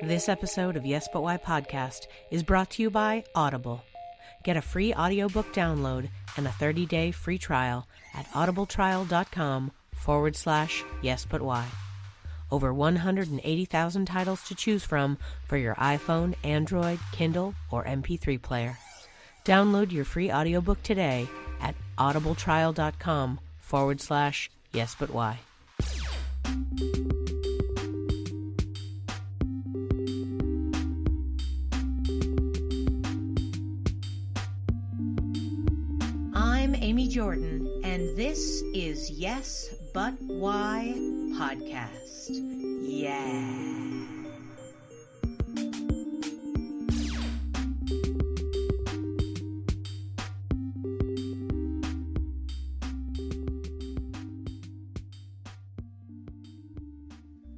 This episode of Yes But Why podcast is brought to you by Audible. Get a free audiobook download and a 30-day free trial at audibletrial.com/yesbutwhy. Over 180,000 titles to choose from for your iPhone, Android, Kindle, or MP3 player. Download your free audiobook today at audibletrial.com/yesbutwhy. I'm Amy Jordan, and this is Yes But Why podcast. Yeah.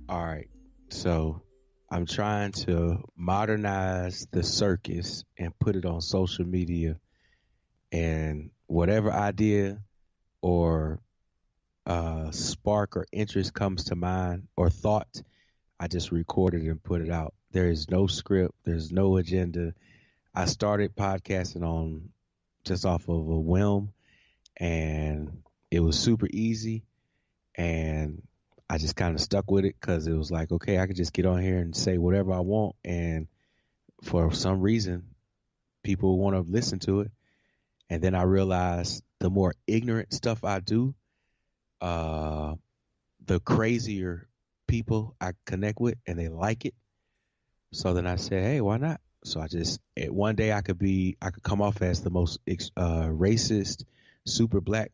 All right, so I'm trying to modernize the circus and put it on social media, and whatever idea or spark or interest comes to mind or thought, I just record it and put it out. There is no script. There's no agenda. I started podcasting on just off of a whim, and it was super easy, and I just kind of stuck with it because it was like, okay, I could just get on here and say whatever I want, and for some reason, people want to listen to it. And then I realized the more ignorant stuff I do, the crazier people I connect with, and they like it. So then I said, hey, why not? So I just, one day I could come off as the most racist, super black,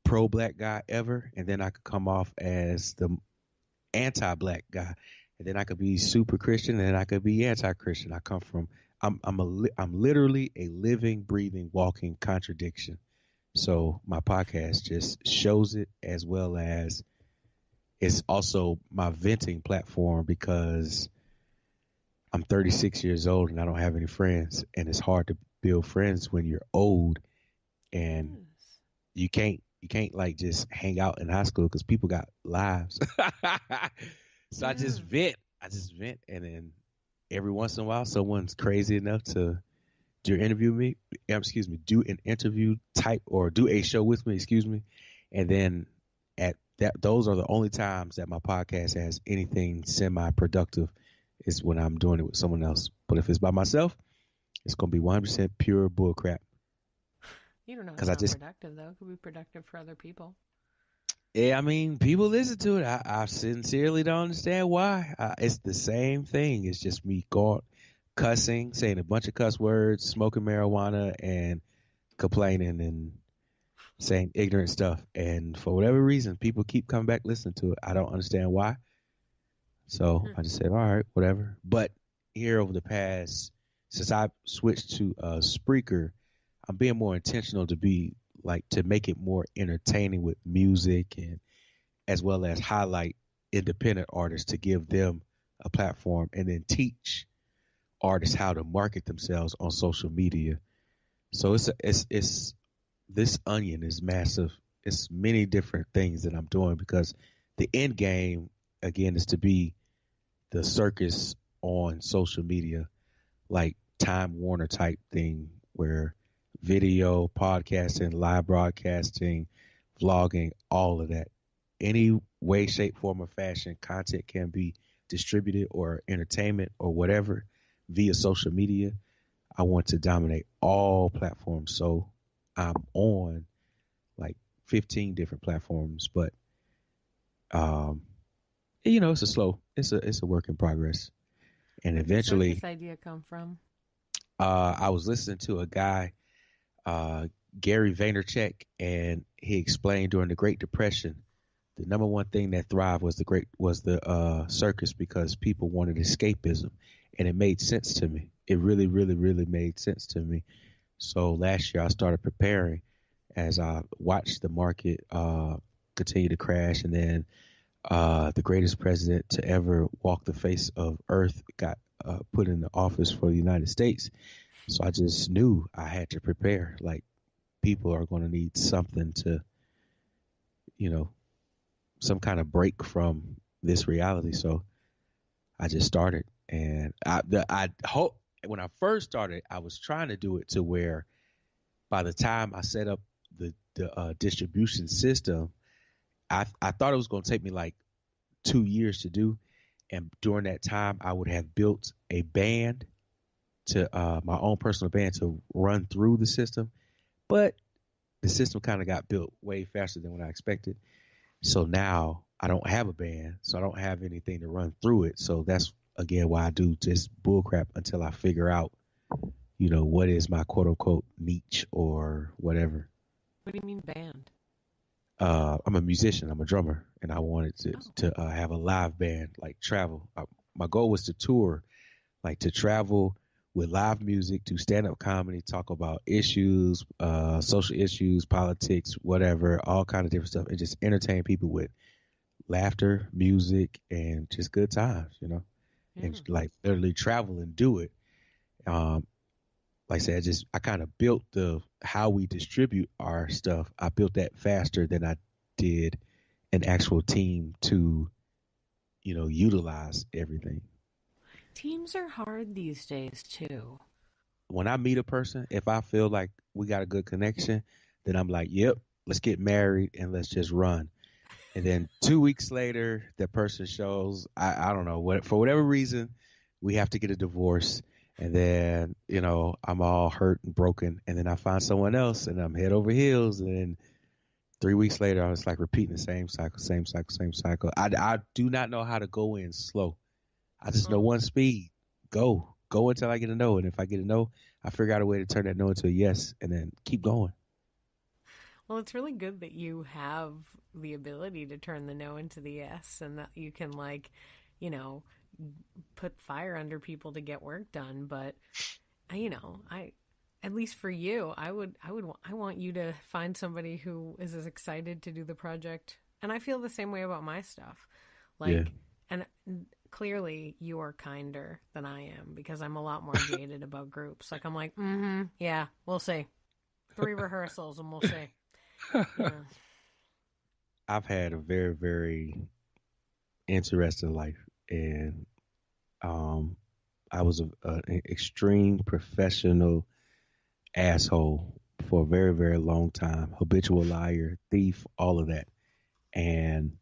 pro-black guy ever, and then I could come off as the anti-black guy, and then I could be super Christian, and then I could be anti-Christian. I'm literally a living, breathing, walking contradiction. So my podcast just shows it, as well as it's also my venting platform, because I'm 36 years old and I don't have any friends, and it's hard to build friends when you're old, and you can't like just hang out in high school because people got lives. So I just vent, and then every once in a while, someone's crazy enough to do an interview type, or do a show with me, and then those are the only times that my podcast has anything semi-productive, is when I'm doing it with someone else. But if it's by myself, it's gonna be 100% pure bullcrap. You don't know it's not productive, though. It could be productive for other people. Yeah, I mean, people listen to it. I sincerely don't understand why. It's the same thing. It's just me cussing, saying a bunch of cuss words, smoking marijuana, and complaining and saying ignorant stuff. And for whatever reason, people keep coming back listening to it. I don't understand why. So I just said, all right, whatever. But here over the past, since I switched to Spreaker, I'm being more intentional to make it more entertaining with music, and as well as highlight independent artists to give them a platform, and then teach artists how to market themselves on social media. So it's this onion is massive. It's many different things that I'm doing, because the end game, again, is to be the circus on social media, like Time Warner type thing, where video, podcasting, live broadcasting, vlogging, all of that. Any way, shape, form, or fashion content can be distributed, or entertainment or whatever, via social media. I want to dominate all platforms. So I'm on like 15 different platforms, but it's a work in progress. And eventually, where did this idea come from? I was listening to a guy, Gary Vaynerchuk, and he explained during the Great Depression, the number one thing that thrived was the circus, because people wanted escapism, and it made sense to me. It really, really, really made sense to me. So last year I started preparing, as I watched the market continue to crash, and then the greatest president to ever walk the face of Earth got put in the office for the United States. So I just knew I had to prepare. Like, people are going to need something to, some kind of break from this reality. So I just started, And I hope when I first started, I was trying to do it to where by the time I set up the distribution system, I thought it was going to take me like 2 years to do. And during that time, I would have built a band to my own personal band to run through the system. But the system kind of got built way faster than what I expected. So now I don't have a band, so I don't have anything to run through it. So that's, again, why I do just bullcrap until I figure out, what is my quote unquote niche or whatever. What do you mean band? I'm a musician. I'm a drummer, and I wanted to have a live band, like travel. My goal was to tour, like to travel with live music, to stand-up comedy, talk about issues, social issues, politics, whatever, all kind of different stuff, and just entertain people with laughter, music, and just good times, and like literally travel and do it. Like I said, I kind of built how we distribute our stuff. I built that faster than I did an actual team to, utilize everything. Teams are hard these days too. When I meet a person, if I feel like we got a good connection, then I'm like, yep, let's get married and let's just run. And then 2 weeks later, that person shows, I don't know, for whatever reason, we have to get a divorce. And then, I'm all hurt and broken. And then I find someone else and I'm head over heels. And then 3 weeks later, I was like repeating the same cycle. I do not know how to go in slow. I just know one speed. Go until I get a no. And if I get a no, I figure out a way to turn that no into a yes and then keep going. Well, it's really good that you have the ability to turn the no into the yes, and that you can put fire under people to get work done. But at least for you, I want you to find somebody who is as excited to do the project. And I feel the same way about my stuff. And clearly you are kinder than I am, because I'm a lot more jaded about groups. Like I'm like, yeah, we'll see. 3 rehearsals and we'll see. I've had a very, very interesting life, and I was an extreme professional asshole for a very, very long time. Habitual liar, thief, all of that. And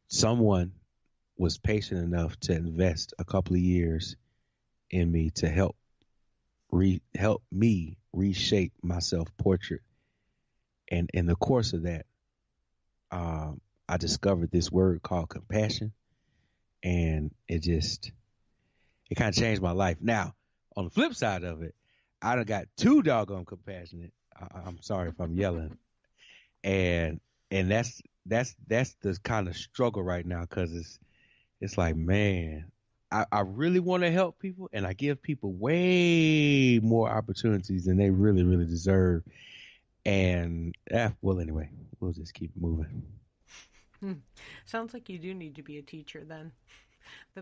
someone was patient enough to invest a couple of years in me to help me reshape my self-portrait. And in the course of that, I discovered this word called compassion, and it kind of changed my life. Now, on the flip side of it, I done got too doggone compassionate. I'm sorry if I'm yelling, and that's the kind of struggle right now, because it's like, man, I really want to help people, and I give people way more opportunities than they really, really deserve. And well, anyway, we'll just keep moving. Sounds like you do need to be a teacher then.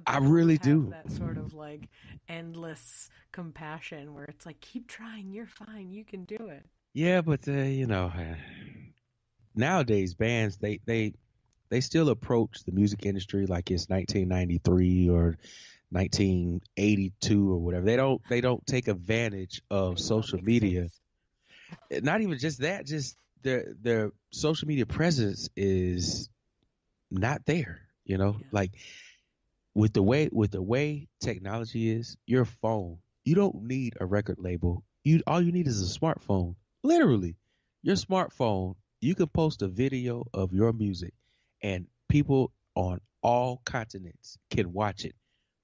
I really do. That sort of like endless compassion where it's like, keep trying, you're fine, you can do it. Yeah, but nowadays bands they still approach the music industry like it's 1993 or 1982 or whatever. They don't take advantage of social media. Not even just that, just their social media presence is not there, like with the way technology is, your phone, you don't need a record label. All you need is a smartphone. Literally, your smartphone, you can post a video of your music and people on all continents can watch it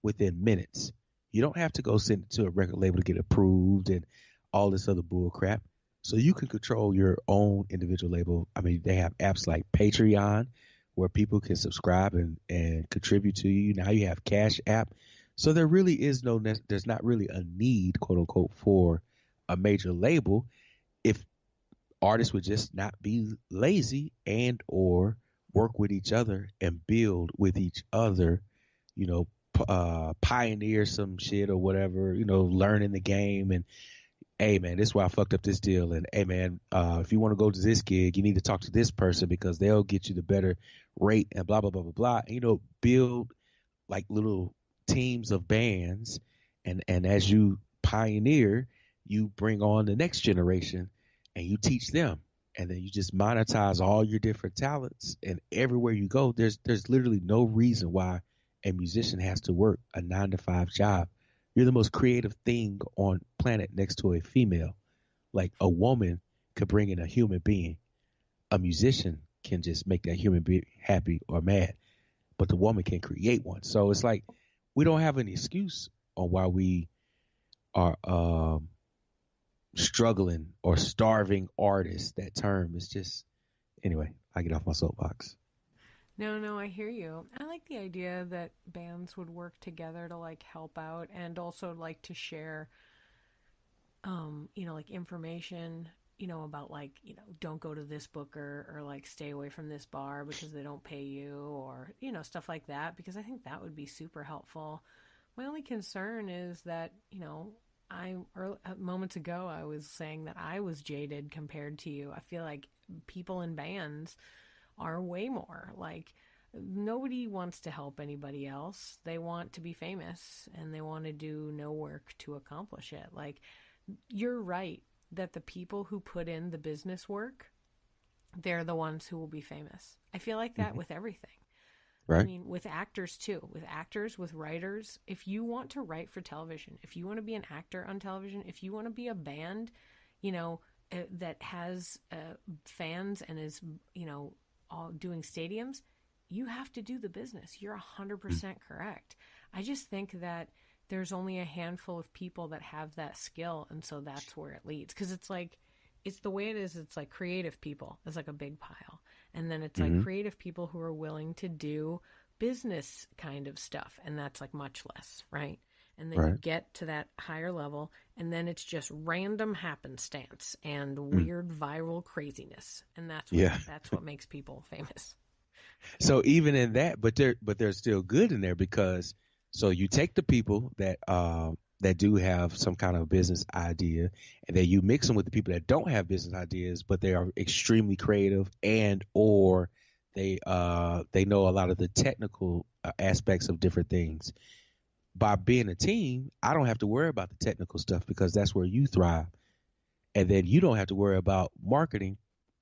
within minutes. You don't have to go send it to a record label to get approved and all this other bull crap. So you can control your own individual label. I mean, they have apps like Patreon where people can subscribe and contribute to you. Now you have Cash App. So there really is there's not really a need, quote unquote, for a major label if artists would just not be lazy and or work with each other and build with each other, pioneer some shit or whatever, learn in the game. And hey man, this is why I fucked up this deal. And hey man, if you want to go to this gig, you need to talk to this person because they'll get you the better rate and blah, blah, blah, blah, blah. And, build like little teams of bands, and as you pioneer, you bring on the next generation and you teach them, and then you just monetize all your different talents, and everywhere you go there's literally no reason why a musician has to work a 9 to 5 job. You're the most creative thing on planet next to a female. Like, a woman could bring in a human being. A musician can just make that human being happy or mad, but the woman can create one. So it's like we don't have an excuse on why we are struggling or starving artists. That term is just, anyway, I get off my soapbox. No, I hear you. I like the idea that bands would work together to like help out and also like to share, like information, about like, don't go to this booker or like stay away from this bar because they don't pay you or, stuff like that, because I think that would be super helpful. My only concern is that, moments ago, I was saying that I was jaded compared to you. I feel like people in bands are way more like, nobody wants to help anybody else. They want to be famous and they want to do no work to accomplish it. Like, you're right that the people who put in the business work, they're the ones who will be famous. I feel like that with everything. Right. I mean, with actors too, with actors, with writers. If you want to write for television, if you want to be an actor on television, if you want to be a band, that has fans and is, all doing stadiums, you have to do the business. You're 100% correct. I just think that there's only a handful of people that have that skill, and so that's where it leads. Because it's like, it's the way it is. It's like creative people. It's like a big pile. And then it's like creative people who are willing to do business kind of stuff. And that's like much less, right? And then you get to that higher level, and then it's just random happenstance and weird viral craziness. And that's what makes people famous. So even in that, but there's still good in there, because so you take the people that do have some kind of business idea, and then you mix them with the people that don't have business ideas, but they are extremely creative, and or they know a lot of the technical aspects of different things. By being a team, I don't have to worry about the technical stuff because that's where you thrive. And then you don't have to worry about marketing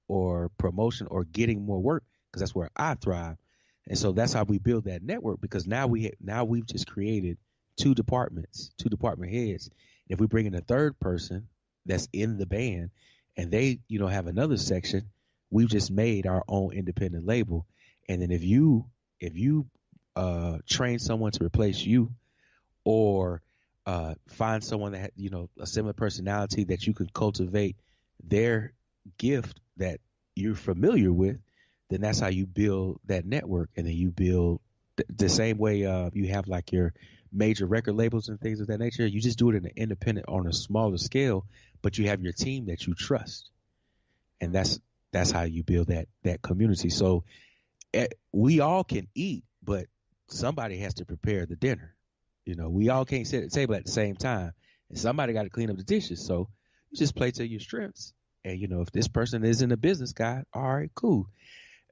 or promotion or getting more work because that's where I thrive. And so that's how we build that network, because now we've just created two department heads. If we bring in a third person that's in the band and they, have another section, we've just made our own independent label. And then if you train someone to replace you, or find someone that a similar personality that you can cultivate their gift that you're familiar with, then that's how you build that network. And then you build the same way you have like your major record labels and things of that nature. You just do it in an independent on a smaller scale, but you have your team that you trust, and that's how you build that community. So we all can eat, but somebody has to prepare the dinner. We all can't sit at the table at the same time, and somebody got to clean up the dishes. So you just play to your strengths. And, if this person isn't a business guy, all right, cool.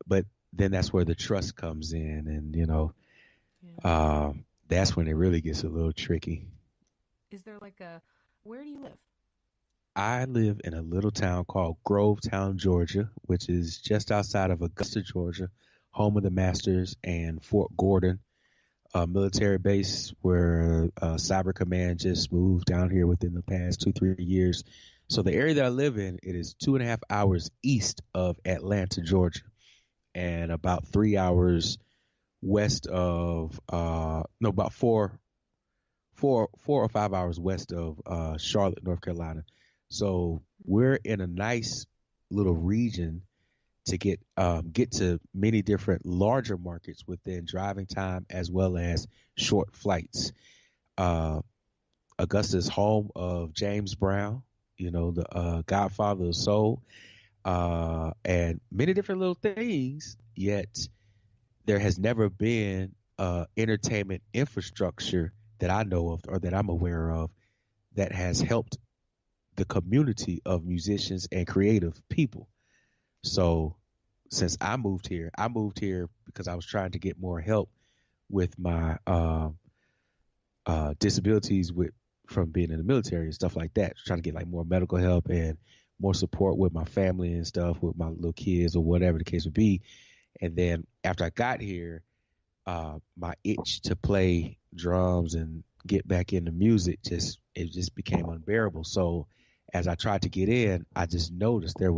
But then that's where the trust comes in. And, that's when it really gets a little tricky. Is there like where do you live? I live in a little town called Grovetown, Georgia, which is just outside of Augusta, Georgia, home of the Masters, and Fort Gordon, a military base where Cyber Command just moved down here within the past 2-3 years. So the area that I live in, it is 2.5 hours east of Atlanta, Georgia, and about 3 hours west of about 4 or 5 hours west of Charlotte, North Carolina. So we're in a nice little region to get to many different larger markets within driving time as well as short flights. Augusta is home of James Brown, the godfather of soul, and many different little things, yet there has never been entertainment infrastructure that I know of or that I'm aware of that has helped the community of musicians and creative people. So since I moved here because I was trying to get more help with my disabilities from being in the military and stuff like that, trying to get like more medical help and more support with my family and stuff, with my little kids or whatever the case would be. And then after I got here, my itch to play drums and get back into music just became unbearable. So as I tried to get in, I just noticed there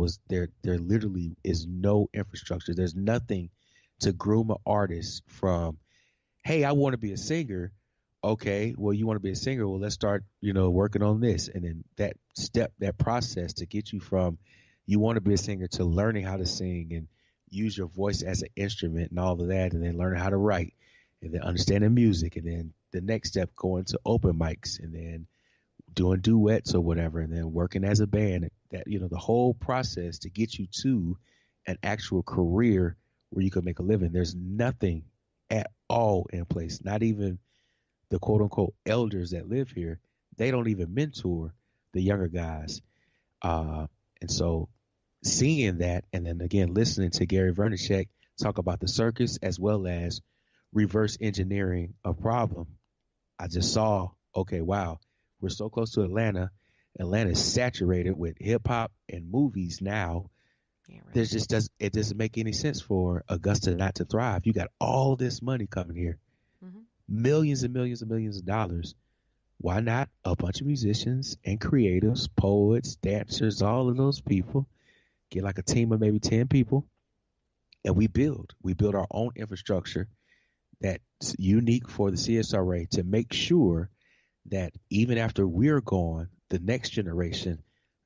literally is no infrastructure. There's nothing to groom an artist from, hey, I want to be a singer. Okay, well, you want to be a singer. Well, let's start, working on this. And then that process to get you from you want to be a singer to learning how to sing and use your voice as an instrument and all of that, and then learning how to write and then understanding music. And then the next step, going to open mics and then doing duets or whatever, and then working as a band. That, the whole process to get you to an actual career where you can make a living. There's nothing at all in place, not even the quote unquote elders that live here. They don't even mentor the younger guys. And so seeing that, and then again, listening to Gary Vaynerchuk talk about the circus as well as reverse engineering a problem, I just saw, okay, wow, we're so close to Atlanta. Atlanta is saturated with hip hop and movies now. Yeah, right. It doesn't make any sense for Augusta not to thrive. You got all this money coming here. Mm-hmm. Millions and millions and millions of dollars. Why not a bunch of musicians and creatives, poets, dancers, all of those people, get like a team of maybe 10 people, and we build our own infrastructure that's unique for the CSRA to make sure that even after we're gone, the next generation,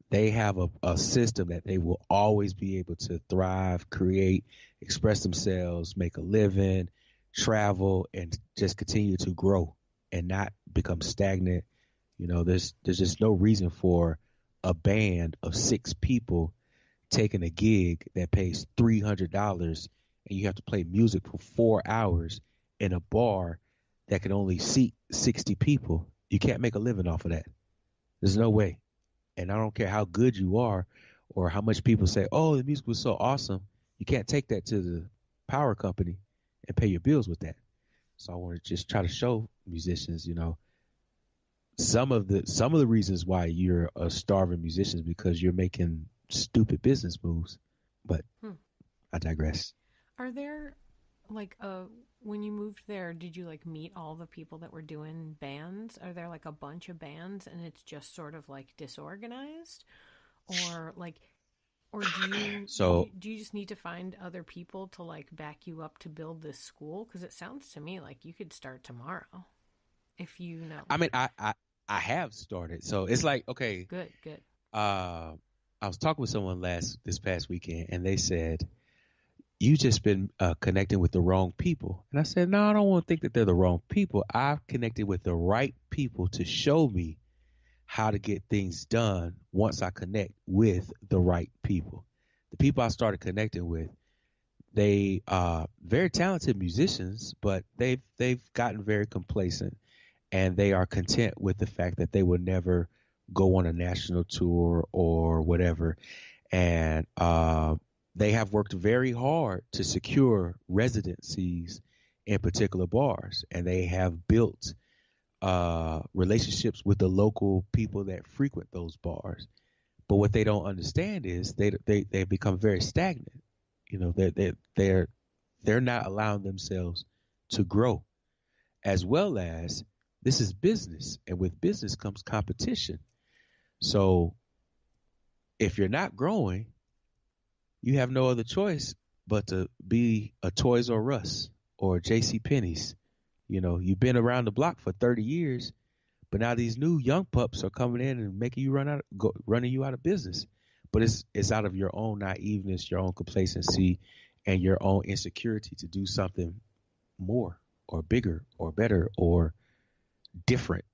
they have a system that they will always be able to thrive, create, express themselves, make a living, travel, and just continue to grow and not become stagnant. There's just no reason for a band of 6 people taking a gig that pays $300 and you have to play music for 4 hours in a bar that can only seat 60 people. You can't make a living off of that. There's no way. And I don't care how good you are or how much people say, oh, the music was so awesome. You can't take that to the power company and pay your bills with that. So I want to just try to show musicians, some of the reasons why you're a starving musician is because you're making stupid business moves. But I digress. Are there when you moved there, did you meet all the people that were doing bands? Are there a bunch of bands and it's just sort of disorganized, or do you just need to find other people to back you up to build this school? Because it sounds to me like you could start tomorrow if you know. I mean, I have started, so it's okay. Good. I was talking with someone this past weekend, and they said, you just been connecting with the wrong people. And I said, no, I don't want to think that they're the wrong people. I've connected with the right people to show me how to get things done once I connect with the right people. The people I started connecting with, they are very talented musicians, but they've gotten very complacent, and they are content with the fact that they will never go on a national tour or whatever. And they have worked very hard to secure residencies in particular bars, and they have built relationships with the local people that frequent those bars. But what they don't understand is they've become very stagnant. They're not allowing themselves to grow, as well as this is business, and with business comes competition. So if you're not growing, you have no other choice but to be a Toys R Us or J.C. Penney's. You've been around the block for 30 years, but now these new young pups are coming in and making you running you out of business. But it's out of your own naiveness, your own complacency, and your own insecurity to do something more or bigger or better or different.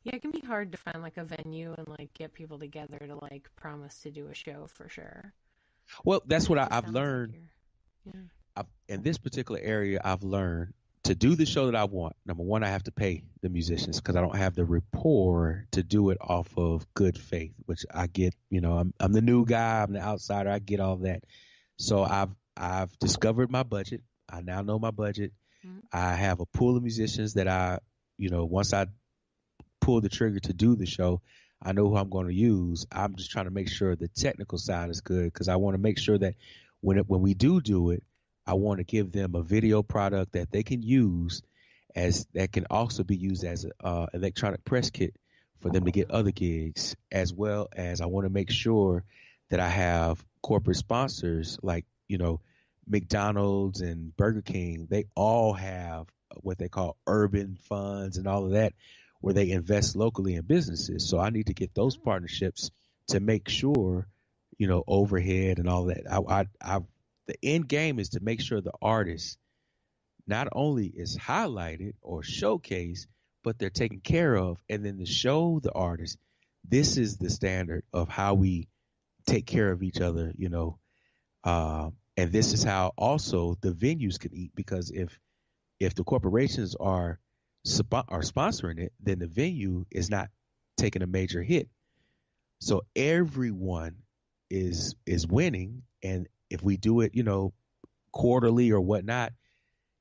Yeah, it can be hard to find a venue and get people together to promise to do a show for sure. Well, that's what I've learned. In this particular area, I've learned to do the show that I want. Number one, I have to pay the musicians because I don't have the rapport to do it off of good faith, which I get. I'm the new guy. I'm the outsider. I get all that. So I've discovered my budget. I now know my budget. Mm-hmm. I have a pool of musicians that I once I pull the trigger to do the show, I know who I'm going to use. I'm just trying to make sure the technical side is good because I want to make sure that when we do it, I want to give them a video product that they can use as that can also be used as an electronic press kit for them to get other gigs, as well as I want to make sure that I have corporate sponsors like, McDonald's and Burger King. They all have what they call urban funds and all of that where they invest locally in businesses. So I need to get those partnerships to make sure, overhead and all that. The end game is to make sure the artist not only is highlighted or showcased, but they're taken care of. And then to show the artist, this is the standard of how we take care of each other, and this is how also the venues can eat, because if the corporations are sponsoring it, then the venue is not taking a major hit. So everyone is winning, and if we do it, quarterly or whatnot,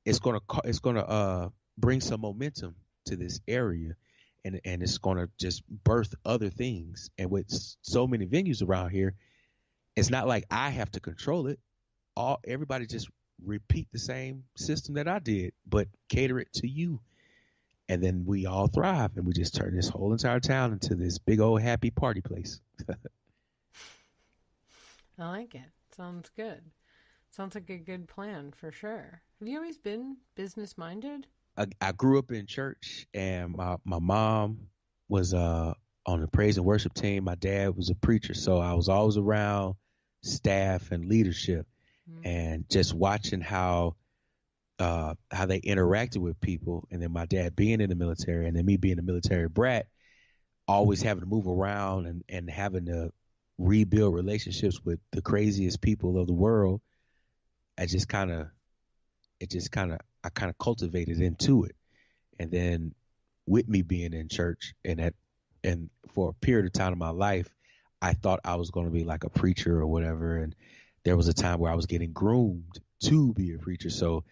it's gonna bring some momentum to this area, and it's gonna just birth other things. And with so many venues around here, it's not like I have to control it. Everybody just repeat the same system that I did, but cater it to you. And then we all thrive, and we just turn this whole entire town into this big old happy party place. I like it. Sounds good. Sounds like a good plan for sure. Have you always been business minded? I grew up in church, and my mom was on the praise and worship team. My dad was a preacher, so I was always around staff and leadership, and just watching how they interacted with people. And then my dad being in the military, and then me being a military brat, always having to move around and having to rebuild relationships with the craziest people of the world. I kind of cultivated into it. And then with me being in church and for a period of time in my life, I thought I was going to be like a preacher or whatever. And there was a time where I was getting groomed to be a preacher. So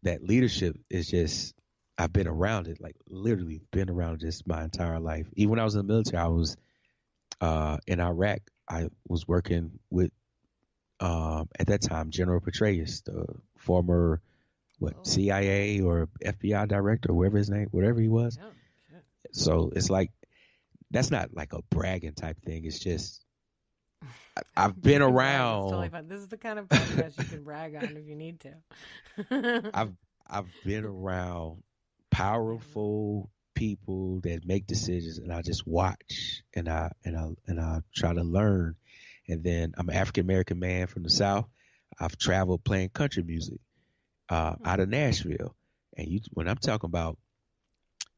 that leadership is just, I've been around it, like literally been around it just my entire life. Even when I was in the military, I was in Iraq. I was working with, at that time, General Petraeus, the former CIA or FBI director, whatever he was. Yeah. So it's like, that's not like a bragging type thing. It's just, I've been around. It's totally fun. This is the kind of podcast you can brag on if you need to. I've been around powerful people that make decisions, and I just watch and I try to learn. And then I'm an African American man from the South. I've traveled playing country music out of Nashville. And when I'm talking about,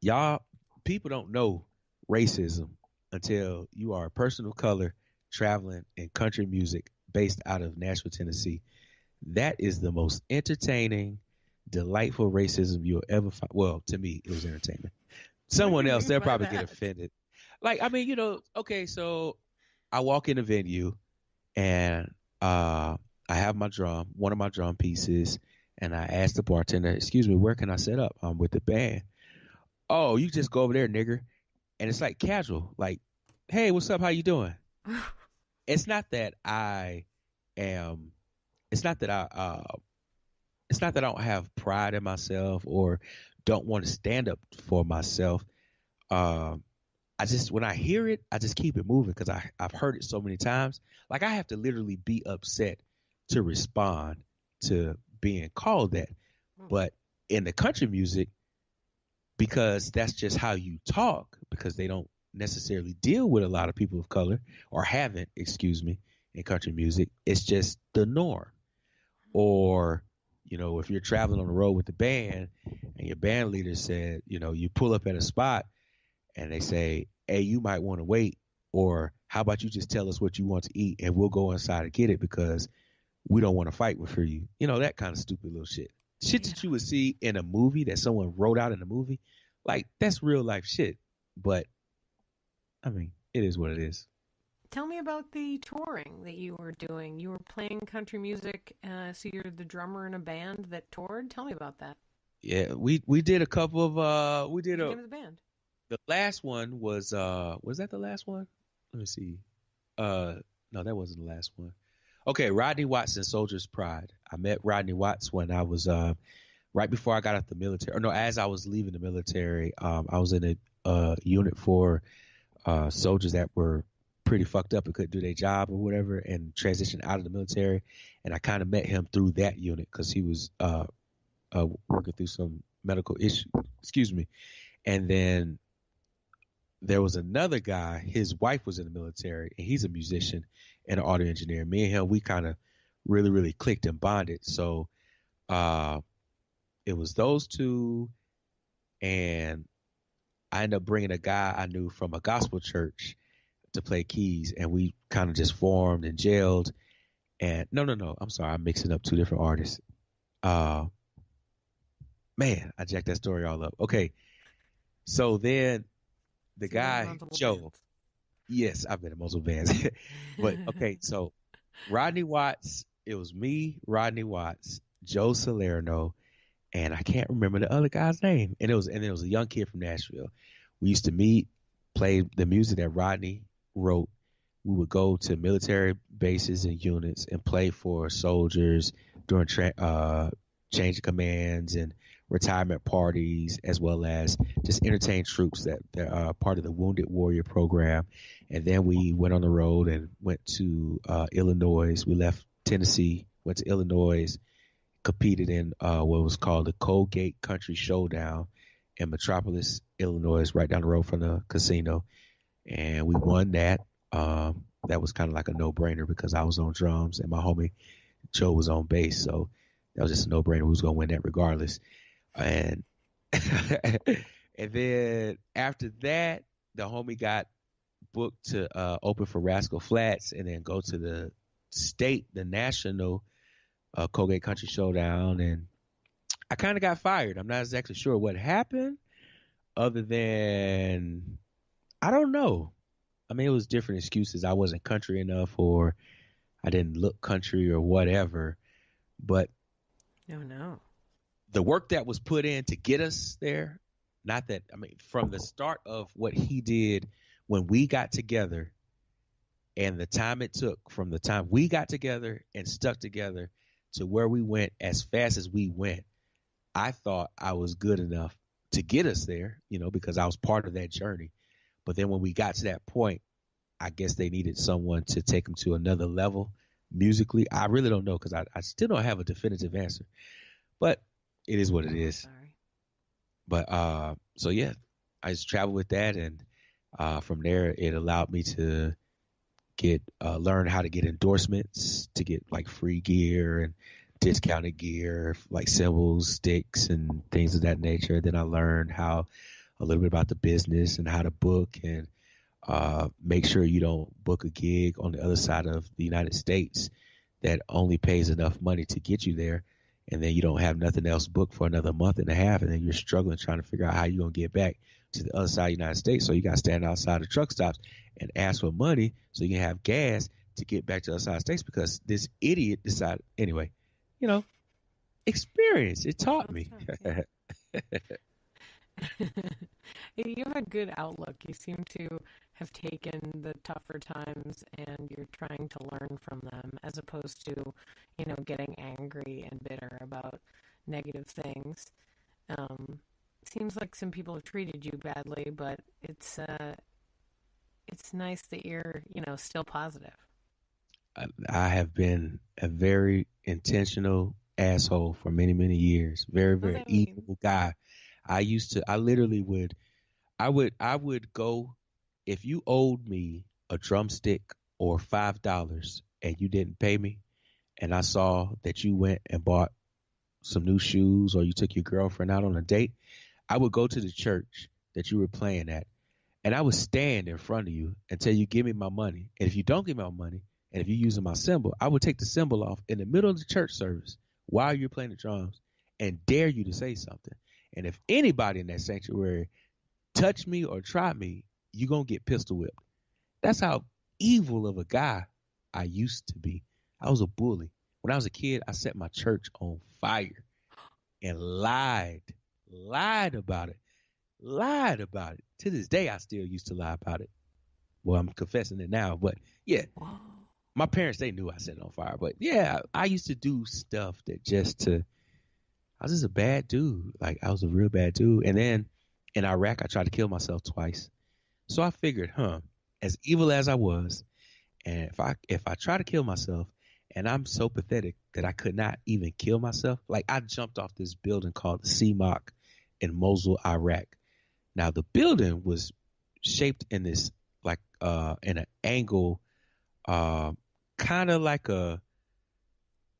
y'all, people don't know racism until you are a person of color traveling in country music based out of Nashville, Tennessee. That is the most entertaining, delightful racism you'll ever find. Well, to me, it was entertainment. Someone else, they'll probably get offended. Like, I mean, okay, so I walk in a venue and I have one of my drum pieces, and I ask the bartender, "Excuse me, where can I set up? I'm with the band." "Oh, you just go over there, nigger." And it's like casual, like, "Hey, what's up? How you doing?" It's not that I don't have pride in myself or don't want to stand up for myself. When I hear it, I just keep it moving because I've heard it so many times. Like, I have to literally be upset to respond to being called that. But in the country music, because that's just how you talk, because they don't necessarily deal with a lot of people of color, or haven't, in country music, it's just the norm. Or, if you're traveling on the road with the band and your band leader said, you pull up at a spot and they say, "Hey, you might want to wait," or "How about you just tell us what you want to eat and we'll go inside and get it because we don't want to fight for you." That kind of stupid little shit. Shit that you would see in a movie that someone wrote out in a movie. Like, that's real life shit. But, I mean, it is what it is. Tell me about the touring that you were doing. You were playing country music, so you're the drummer in a band that toured. Tell me about that. Yeah, we did a couple of we did What's the a name of the band? the last one was that the last one? Let me see. No, that wasn't the last one. Okay, Rodney Watts and Soldier's Pride. I met Rodney Watts when I was right before I got out the military. Or no, as I was leaving the military, I was in a unit for soldiers that were pretty fucked up and couldn't do their job or whatever, and transitioned out of the military. And I kind of met him through that unit because he was working through some medical issue. Excuse me. And then there was another guy. His wife was in the military, and he's a musician and an audio engineer. Me and him, we kind of really, really clicked and bonded. So it was those two, and I ended up bringing a guy I knew from a gospel church to play keys, and we kind of just formed and gelled. And no, I'm sorry, I'm mixing up two different artists. Man, I jacked that story all up. Okay, so then the So you're in guy multiple Joe. bands. Yes, I've been in multiple bands, but okay, so Rodney Watts. It was me, Rodney Watts, Joe Salerno, and I can't remember the other guy's name. And it was a young kid from Nashville. We used to meet, play the music that Rodney wrote. We would go to military bases and units and play for soldiers during change of commands and retirement parties, as well as just entertain troops that are part of the Wounded Warrior program. And then we went on the road and went to Illinois. We left Tennessee, went to Illinois, competed in what was called the Colgate Country Showdown in Metropolis, Illinois, right down the road from the casino. And we won that. That was kind of like a no-brainer because I was on drums and my homie Joe was on bass. So that was just a no-brainer. We was going to win that regardless. And and then after that, the homie got booked to open for Rascal Flatts and then go to the national Colgate Country Showdown. And I kind of got fired. I'm not exactly sure what happened other than, I don't know. I mean, it was different excuses. I wasn't country enough or I didn't look country or whatever. But Oh no. the work that was put in to get us there, from the start of what he did when we got together and the time it took from the time we got together and stuck together to where we went as fast as we went, I thought I was good enough to get us there, because I was part of that journey. But then when we got to that point, I guess they needed someone to take them to another level musically. I really don't know because I still don't have a definitive answer. But it is what it is. Sorry. But so yeah, I just traveled with that, and from there it allowed me to get learn how to get endorsements, to get like free gear and discounted gear, like cymbals, sticks, and things of that nature. Then I learned a little bit about the business and how to book and make sure you don't book a gig on the other side of the United States that only pays enough money to get you there. And then you don't have nothing else booked for another month and a half. And then you're struggling trying to figure out how you're going to get back to the other side of the United States. So you got to stand outside the truck stops and ask for money so you can have gas to get back to the other side of the States because this idiot decided, anyway, experience. It taught me. You have a good outlook. You seem to have taken the tougher times and you're trying to learn from them as opposed to, getting angry and bitter about negative things. Seems like some people have treated you badly, but it's nice that you're, still positive. I have been a very intentional asshole for many, many years. Very, very evil guy. I literally would go, if you owed me a drumstick or $5 and you didn't pay me, and I saw that you went and bought some new shoes or you took your girlfriend out on a date, I would go to the church that you were playing at and I would stand in front of you until you give me my money. And if you don't give me my money, and if you're using my cymbal, I would take the cymbal off in the middle of the church service while you're playing the drums and dare you to say something. And if anybody in that sanctuary touch me or try me, you're going to get pistol whipped. That's how evil of a guy I used to be. I was a bully. When I was a kid, I set my church on fire. and lied about it, lied about it. To this day, I still used to lie about it. Well, I'm confessing it now, but yeah, Whoa. my parents, they knew I set it on fire. But yeah, I used to do stuff that I was just a bad dude. Like, I was a real bad dude. And then in Iraq, I tried to kill myself twice. So I figured, as evil as I was, and if I try to kill myself, and I'm so pathetic that I could not even kill myself, like I jumped off this building called the CMOC in Mosul, Iraq. Now the building was shaped in this like in an angle, kind of like a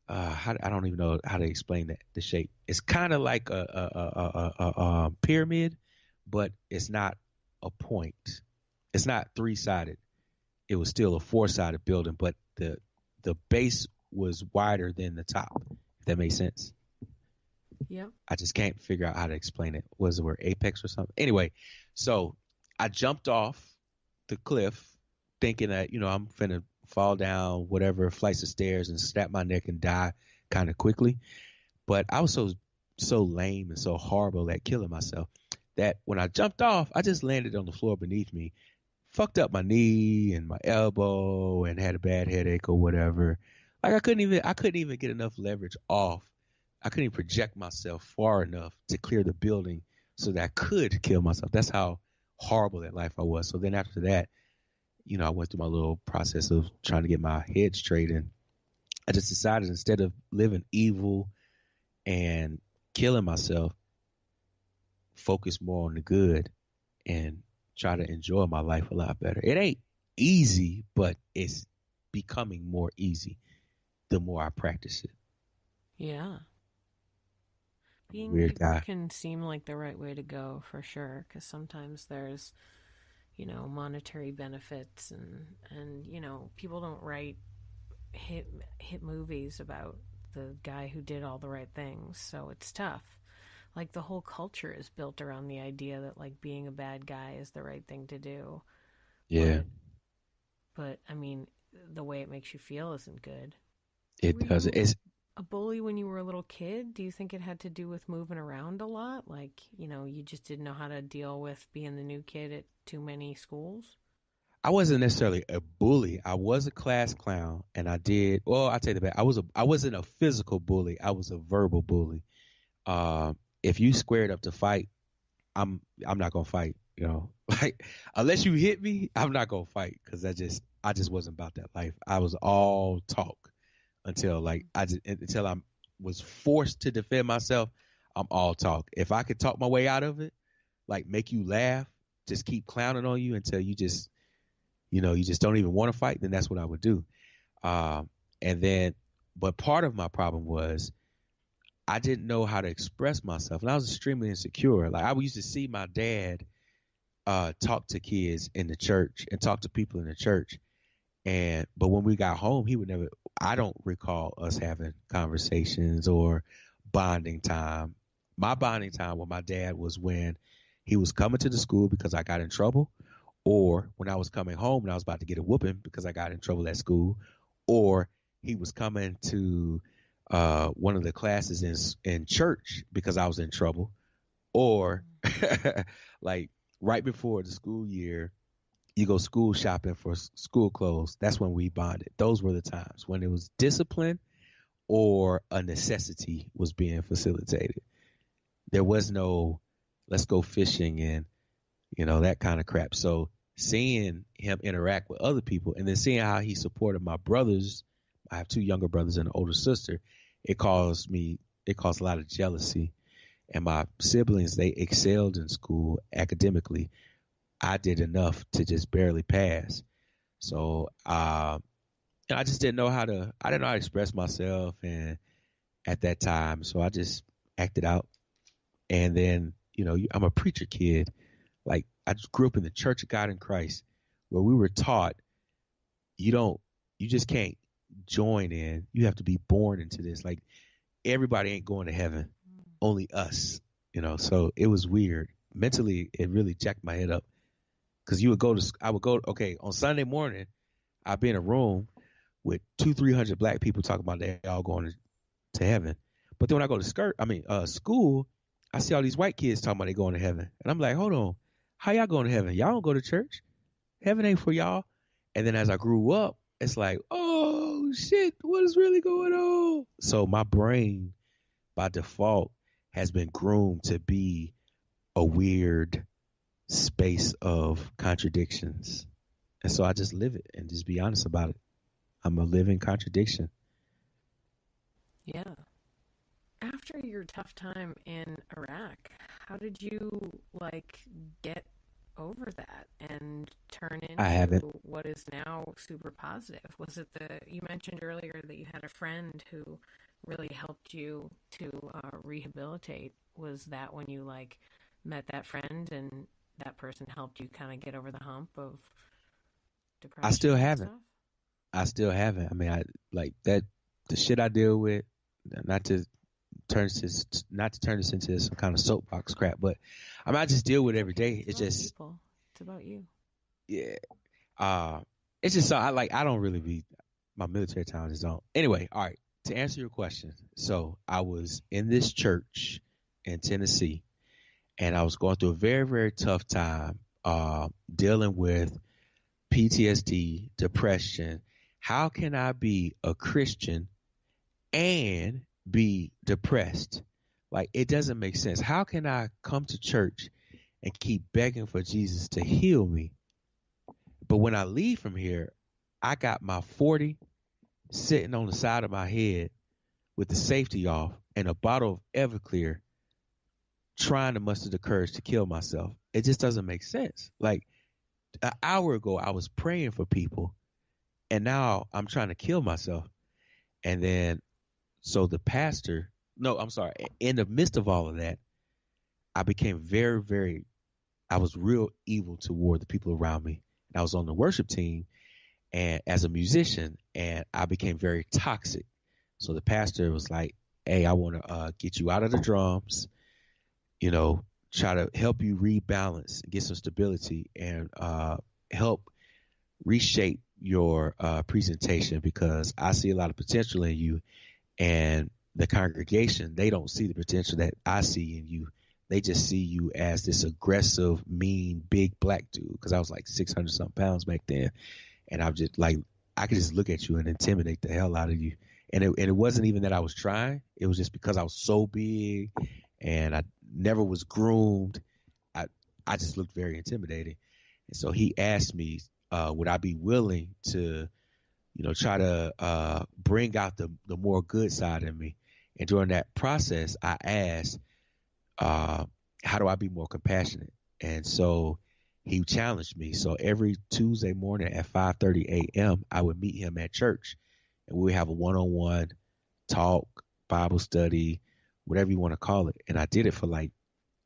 I don't even know how to explain that, the shape. It's kind of like a pyramid, but it's not a point. It's not three-sided. It was still a four-sided building, but the base was wider than the top, if that makes sense. Yeah. I just can't figure out how to explain it. Was the word apex or something? Anyway, so I jumped off the cliff thinking that, I'm finna fall down whatever flights of stairs and snap my neck and die kind of quickly. But I was so lame and so horrible at killing myself that when I jumped off, I just landed on the floor beneath me, fucked up my knee and my elbow and had a bad headache or whatever. Like I couldn't even get enough leverage off. I couldn't even project myself far enough to clear the building so that I could kill myself. That's how horrible that life I was. So then after that, I went through my little process of trying to get my head straight, and I just decided instead of living evil and killing myself, focus more on the good and try to enjoy my life a lot better. It ain't easy, but it's becoming more easy the more I practice it. Yeah. Being Weird evil guy. can seem like the right way to go for sure, because sometimes there's, monetary benefits and people don't write hit movies about the guy who did all the right things, so it's tough. Like the whole culture is built around the idea that like being a bad guy is the right thing to do. Yeah, But I mean, the way it makes you feel isn't good. it Were does. you It's a bully when you were a little kid? Do you think it had to do with moving around a lot? Like, you just didn't know how to deal with being the new kid at too many schools? I wasn't necessarily a bully. I was a class clown, and I did. Well, I tell you the back. I wasn't a physical bully. I was a verbal bully. If you squared up to fight, I'm not gonna fight. Like unless you hit me, I'm not gonna fight because I just wasn't about that life. I was all talk until until I was forced to defend myself. I'm all talk. If I could talk my way out of it, like make you laugh, just keep clowning on you until you just you just don't even want to fight, then that's what I would do. And then, but part of my problem was I didn't know how to express myself, and I was extremely insecure. Like I used to see my dad talk to kids in the church and talk to people in the church, but when we got home, he would never. I don't recall us having conversations or bonding time. My bonding time with my dad was when he was coming to the school because I got in trouble, or when I was coming home and I was about to get a whooping because I got in trouble at school, or he was coming to one of the classes in church because I was in trouble, or like right before the school year, you go school shopping for school clothes. That's when we bonded. Those were the times when it was discipline or a necessity was being facilitated. There was no let's go fishing and that kind of crap. So seeing him interact with other people and then seeing how he supported my brothers, I have two younger brothers and an older sister, it caused a lot of jealousy. And my siblings, they excelled in school academically. I did enough to just barely pass. So I just didn't know how to express myself and at that time. So I just acted out. And then, I'm a preacher kid. Like I just grew up in the Church of God in Christ where we were taught you just can't join in. You have to be born into this. Like everybody ain't going to heaven, only us, so it was weird. Mentally, it really jacked my head up because okay, on Sunday morning, I'd be in a room with 200-300 black people talking about they all going to heaven. But then when I go to school, I see all these white kids talking about they going to heaven. And I'm like, hold on. How y'all going to heaven? Y'all don't go to church. Heaven ain't for y'all. And then as I grew up, it's like, oh, shit, what is really going on? So my brain, by default, has been groomed to be a weird space of contradictions. And so I just live it and just be honest about it. I'm a living contradiction. Yeah. After your tough time in Iraq, how did you get over that and turn I haven't. into what is now super positive? Was it you mentioned earlier that you had a friend who really helped you to rehabilitate. Was that when you met that friend and that person helped you kind of get over the hump of depression? I still and haven't. stuff? I still haven't. I mean, I like that the shit I deal with. Not to turn this into some kind of soapbox crap, but I just deal with it every day. It's just people. It's about you. Yeah. It's just so I don't really be my military time is on. Anyway, all right. To answer your question, so I was in this church in Tennessee, and I was going through a very, very tough time dealing with PTSD, depression. How can I be a Christian and be depressed? Like, it doesn't make sense. How can I come to church and keep begging for Jesus to heal me? But when I leave from here, I got my 40 sitting on the side of my head with the safety off and a bottle of Everclear, trying to muster the courage to kill myself. It just doesn't make sense. Like, an hour ago, I was praying for people, and now I'm trying to kill myself. And then, so the pastor, no, I'm sorry, in the midst of all of that, I became very, very, I was real evil toward the people around me. And I was on the worship team and as a musician, and I became very toxic. So the pastor was like, hey, I want to get you out of the drums, try to help you rebalance, get some stability, and help reshape your presentation, because I see a lot of potential in you, and the congregation, they don't see the potential that I see in you. They just see you as this aggressive, mean, big black dude, because I was like 600 something pounds back then. And I'm just like, I could just look at you and intimidate the hell out of you. And it wasn't even that I was trying. It was just because I was so big and I never was groomed. I just looked very intimidating. And so he asked me, would I be willing to, try to bring out the more good side in me. And during that process, I asked, how do I be more compassionate? And so he challenged me. So every Tuesday morning at 5:30 a.m., I would meet him at church, and we would have a one-on-one talk, Bible study, whatever you want to call it. And I did it for like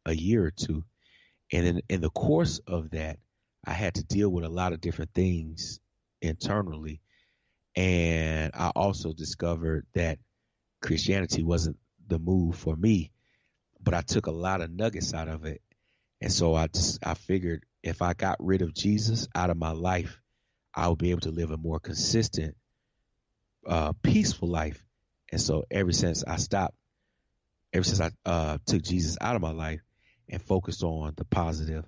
a year or two. And in the course of that, I had to deal with a lot of different things internally. And I also discovered that Christianity wasn't the move for me, but I took a lot of nuggets out of it. And so I figured if I got rid of Jesus out of my life, I would be able to live a more consistent, peaceful life. And so ever since I took Jesus out of my life and focused on the positive,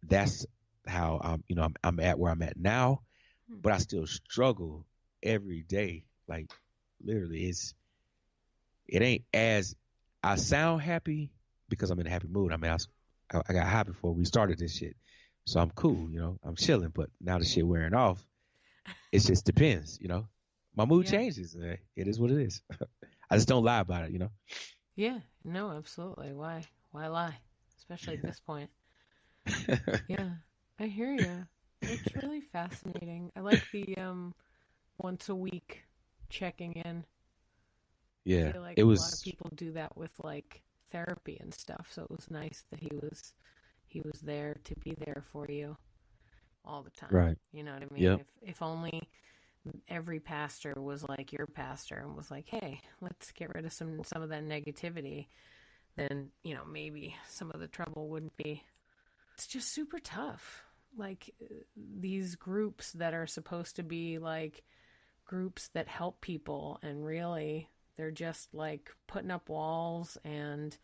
that's how I'm at where I'm at now. But I still struggle every day. Like, literally, it ain't as I sound happy because I'm in a happy mood. I mean, I got high before we started this shit, so I'm cool. I'm chilling. But now the shit wearing off, it just depends. My mood changes. It is what it is. I just don't lie about it. Yeah, no, absolutely. Why lie? Especially at this point. Yeah, I hear you. It's really fascinating. I like the once a week checking in. Yeah, I feel like it a was. lot of people do that with therapy and stuff. So it was nice that he was there to be there for you all the time. Right. You know what I mean? Yep. If only every pastor was like your pastor and was like, hey, let's get rid of some of that negativity, then maybe some of the trouble wouldn't be. It's just super tough. Like, these groups that are supposed to be like groups that help people and really They're just like putting up walls and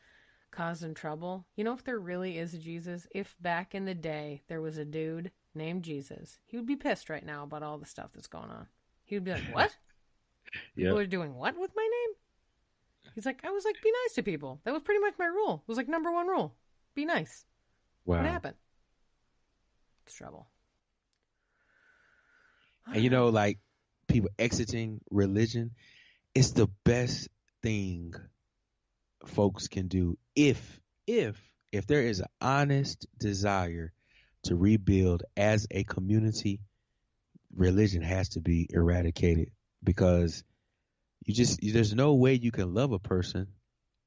causing trouble. You know, if there really is a Jesus, if back in the day there was a dude named Jesus, he would be pissed right now about all the stuff that's going on. He would be like, what? People Yep. are doing what with my name? He's like, I was like, be nice to people. That was pretty much my rule. It was like number one rule. Be nice. Wow. What happened? It's trouble. And you know, like people exiting religion, it's the best thing folks can do if there is an honest desire to rebuild as a community. Religion has to be eradicated, because there's no way you can love a person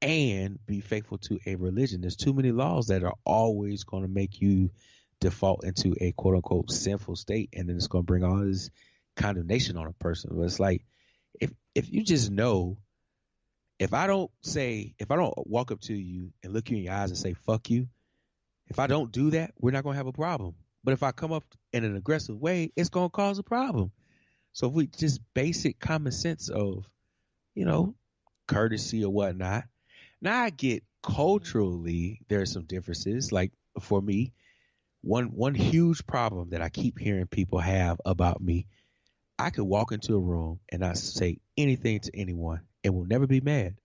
and be faithful to a religion. There's too many laws that are always going to make you default into a quote unquote sinful state, and then it's going to bring all this condemnation on a person. But it's like, if you just know, if I don't walk up to you and look you in your eyes and say fuck you, if I don't do that, we're not going to have a problem. But if I come up in an aggressive way, it's going to cause a problem. So if we just basic common sense of, courtesy or whatnot. Now I get culturally there are some differences. Like for me, one huge problem that I keep hearing people have about me, I could walk into a room and not say anything to anyone and will never be mad.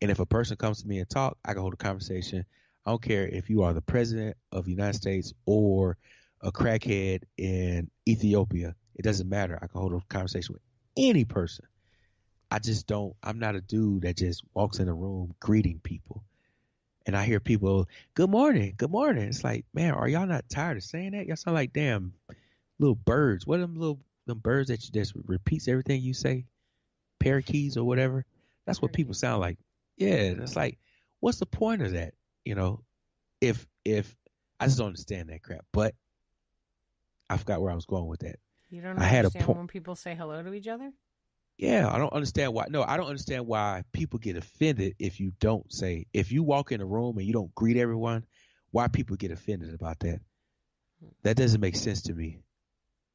And if a person comes to me and talk, I can hold a conversation. I don't care if you are the president of the United States or a crackhead in Ethiopia. It doesn't matter. I can hold a conversation with any person. I'm not a dude that just walks in a room greeting people. And I hear people, good morning, good morning. It's like, man, are y'all not tired of saying that? Y'all sound like damn little birds. What are them birds that you just repeats everything you say? Parakeets or whatever. That's what people sound like. Yeah. It's like, what's the point of that? If I just don't understand that crap. But I forgot where I was going with that. You don't understand when people say hello to each other? Yeah, I don't understand why. No, I don't understand why people get offended if you don't say. If you walk in a room and you don't greet everyone, why people get offended about that? That doesn't make sense to me.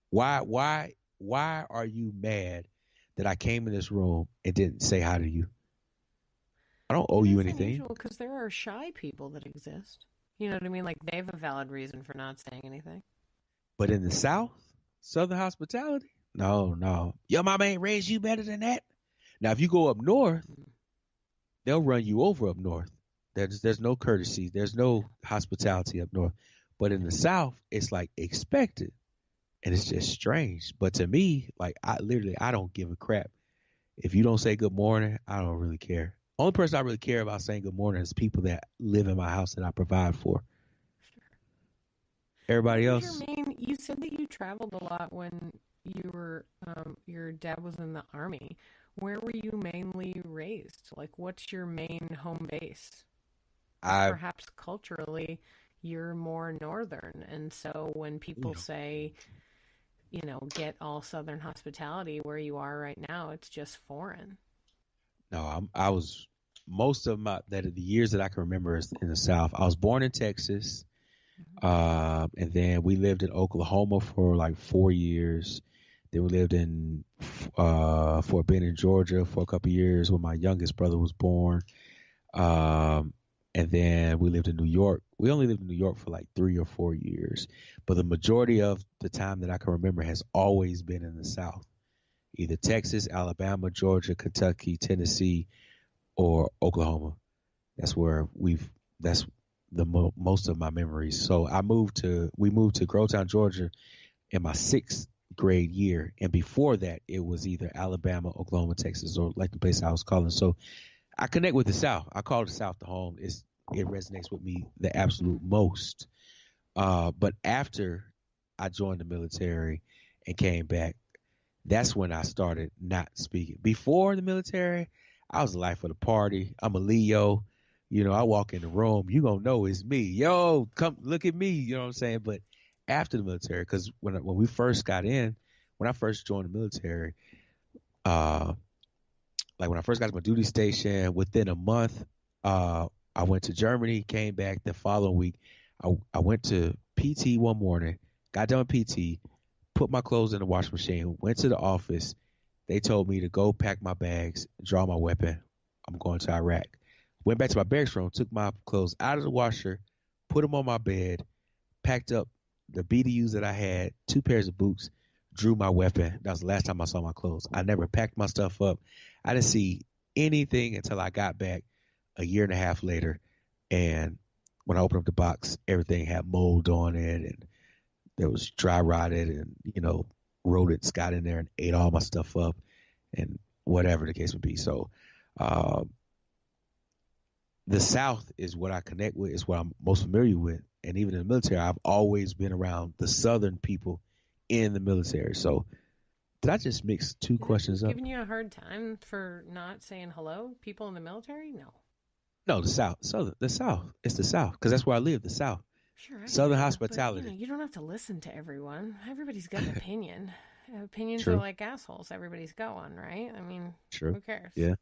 Why are you mad that I came in this room and didn't say hi to you? I don't owe you anything. Because there are shy people that exist. You know what I mean? Like they have a valid reason for not saying anything. But in the South, Southern hospitality. No. Your mama ain't raised you better than that. Now, if you go up north, they'll run you over up north. There's no courtesy. There's no hospitality up north. But in the South, it's like expected. And it's just strange. But to me, like I don't give a crap. If you don't say good morning, I don't really care. Only person I really care about saying good morning is people that live in my house that I provide for. Sure. Everybody else. You said that you traveled a lot when you were your dad was in the Army. Where were you mainly raised? Like, what's your main home base? Perhaps culturally, you're more northern, and so when people say, get all Southern hospitality where you are right now, it's just foreign. No, I was most of the years that I can remember is in the South. I was born in Texas, and then we lived in Oklahoma for like 4 years. Then we lived in Fort Bend in Georgia for a couple of years when my youngest brother was born. And then we lived in New York. We only lived in New York for like 3 or 4 years. But the majority of the time that I can remember has always been in the South. Either Texas, Alabama, Georgia, Kentucky, Tennessee, or Oklahoma. That's where that's the most of my memories. So we moved to Grovetown, Georgia in my 6th grade year, and before that it was either Alabama, Oklahoma, Texas, or like the place I was calling. So I connect with the South. I call the South the home. It resonates with me the absolute most. But after I joined the military and came back, that's when I started not speaking. Before the military, I was the life of the party. I'm a Leo. I walk in the room, you gonna know it's me. Yo, come look at me. You know what I'm saying? But after the military, because when we first got in, when I first joined the military, like when I first got to my duty station, within a month, I went to Germany, came back the following week. I went to PT one morning, got done with PT, put my clothes in the washing machine, went to the office. They told me to go pack my bags, draw my weapon. I'm going to Iraq. Went back to my barracks room, took my clothes out of the washer, put them on my bed, packed up the BDUs that I had, 2 pairs of boots, drew my weapon. That was the last time I saw my clothes. I never packed my stuff up. I didn't see anything until I got back a year and a half later. And when I opened up the box, everything had mold on it, and there was dry rotted, and, rodents got in there and ate all my stuff up, and whatever the case would be. So the South is what I connect with, is what I'm most familiar with. And even in the military, I've always been around the Southern people in the military. So did I just mix two questions up? Giving you a hard time for not saying hello? People in the military? No. No, the South. Southern. The South. It's the South, because that's where I live, the South. Sure. Southern hospitality. But, you don't have to listen to everyone. Everybody's got an opinion. Opinions True. are like assholes. Everybody's got one, right? I mean, True. who cares? Yeah.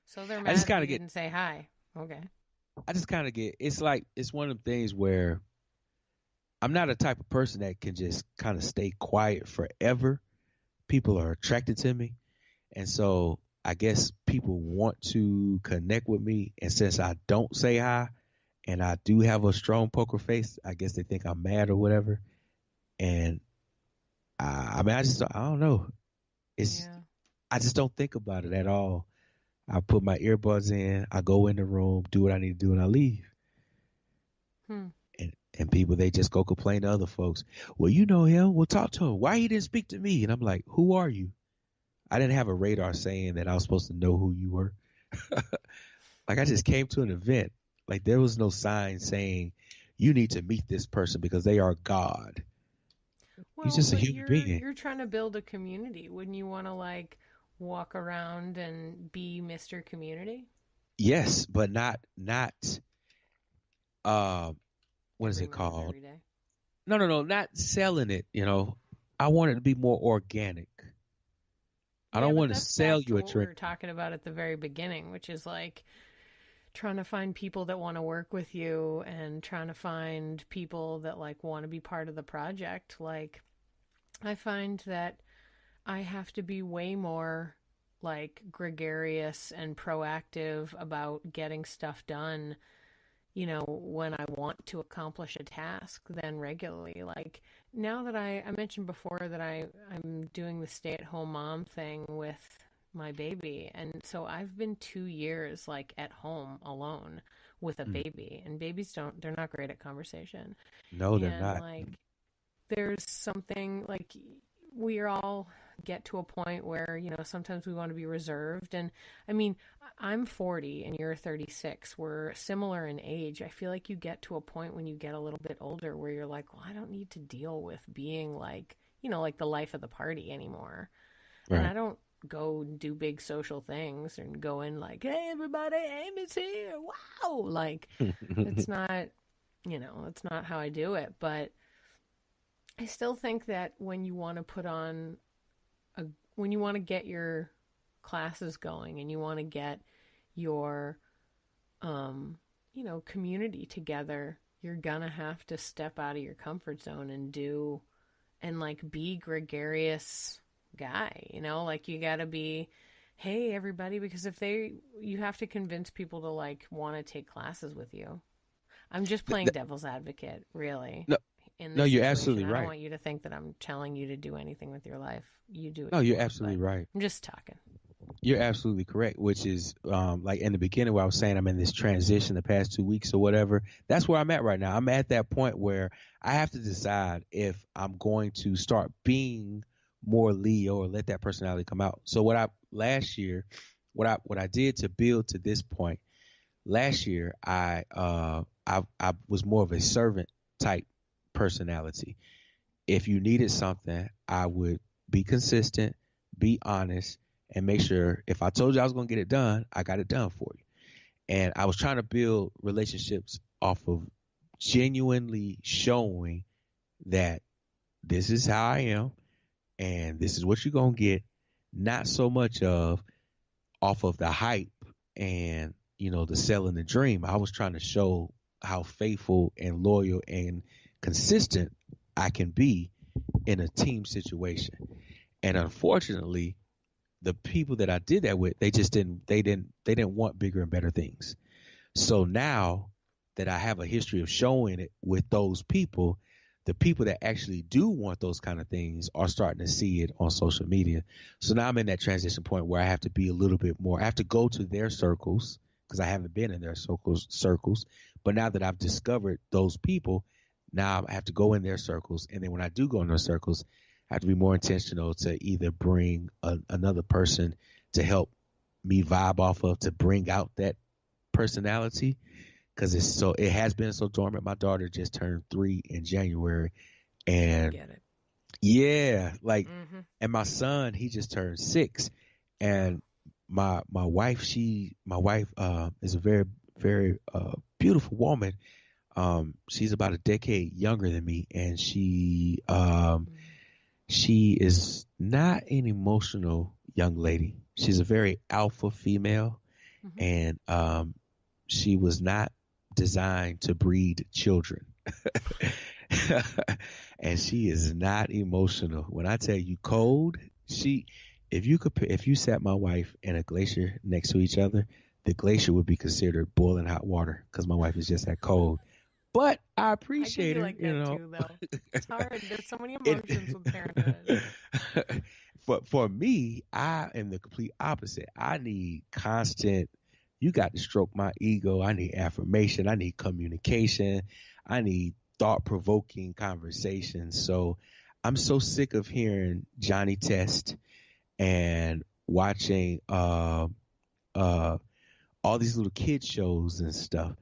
So they're mad that you didn't say hi. Okay. I just kind of get, it's one of the things where I'm not a type of person that can just kind of stay quiet forever. People are attracted to me. And so I guess people want to connect with me. And since I don't say hi and I do have a strong poker face, I guess they think I'm mad or whatever. And I don't know. I just don't think about it at all. I put my earbuds in, I go in the room, do what I need to do, and I leave. And people, they just go complain to other folks. Well, you know him. Well, talk to him. Why he didn't speak to me? And I'm like, who are you? I didn't have a radar saying that I was supposed to know who you were. Like, I just came to an event. Like, there was no sign saying you need to meet this person because they are God. Well, He's just a human being. You're trying to build a community. Wouldn't you want to, walk around and be Mr. Community? Yes, but not what is it called? Every day? No, not selling it, I want it to be more organic. I don't want to sell you a drink. drink. We were talking about at the very beginning, which is trying to find people that want to work with you and trying to find people that want to be part of the project. I find that I have to be way more gregarious and proactive about getting stuff done, when I want to accomplish a task than regularly. Now that I mentioned before that I'm doing the stay-at-home mom thing with my baby, and so I've been 2 years at home alone with a baby, and babies they're not great at conversation. No, they're not. There's something we all get to a point where, sometimes we want to be reserved. And I mean, I'm 40 and you're 36. We're similar in age. I feel like you get to a point when you get a little bit older where you're like, well, I don't need to deal with being the life of the party anymore. Right. And I don't go and do big social things and go in hey, everybody, Amy's here. Wow. It's not, it's not how I do it. But I still think that when you want to when you want to get your classes going and you want to get your, community together, you're gonna have to step out of your comfort zone and be gregarious guy, you gotta be, hey, everybody, because you have to convince people to want to take classes with you. I'm just playing devil's advocate, really. No, you're absolutely right. I don't want you to think that I'm telling you to do anything with your life. You do it. No, you're absolutely right. I'm just talking. You're absolutely correct, which is in the beginning where I was saying I'm in this transition the past 2 weeks or whatever. That's where I'm at right now. I'm at that point where I have to decide if I'm going to start being more Leo or let that personality come out. So what I did to build to this point last year, I was more of a servant type personality. If you needed something, I would be consistent, be honest, and make sure if I told you I was going to get it done, I got it done for you. And I was trying to build relationships off of genuinely showing that this is how I am and this is what you're going to get, not so much off of the hype and, the selling the dream. I was trying to show how faithful and loyal and consistent I can be in a team situation. And unfortunately, the people that I did that with, they didn't want bigger and better things. So now that I have a history of showing it with those people, the people that actually do want those kind of things are starting to see it on social media. So now I'm in that transition point where I have to be a little bit more. I have to go to their circles because I haven't been in their circles. But now that I've discovered those people, now I have to go in their circles. And then when I do go in those circles, I have to be more intentional to either bring another person to help me vibe off of, to bring out that personality, because it has been so dormant. My daughter just turned 3 in January, and Get it. yeah, like, and my son, he just turned 6, and my wife is a very, very beautiful woman. She's about a decade younger than me, and she is not an emotional young lady. She's a very alpha female, and she was not designed to breed children. And she is not emotional. When I tell you cold, if you sat my wife and a glacier next to each other, the glacier would be considered boiling hot water because my wife is just that cold. But I appreciate her, like that too, though. It's hard. There's so many emotions with parenthood. For me, I am the complete opposite. I need constant. You got to stroke my ego. I need affirmation. I need communication. I need thought-provoking conversations. So I'm so sick of hearing Johnny Test and watching all these little kid shows and stuff.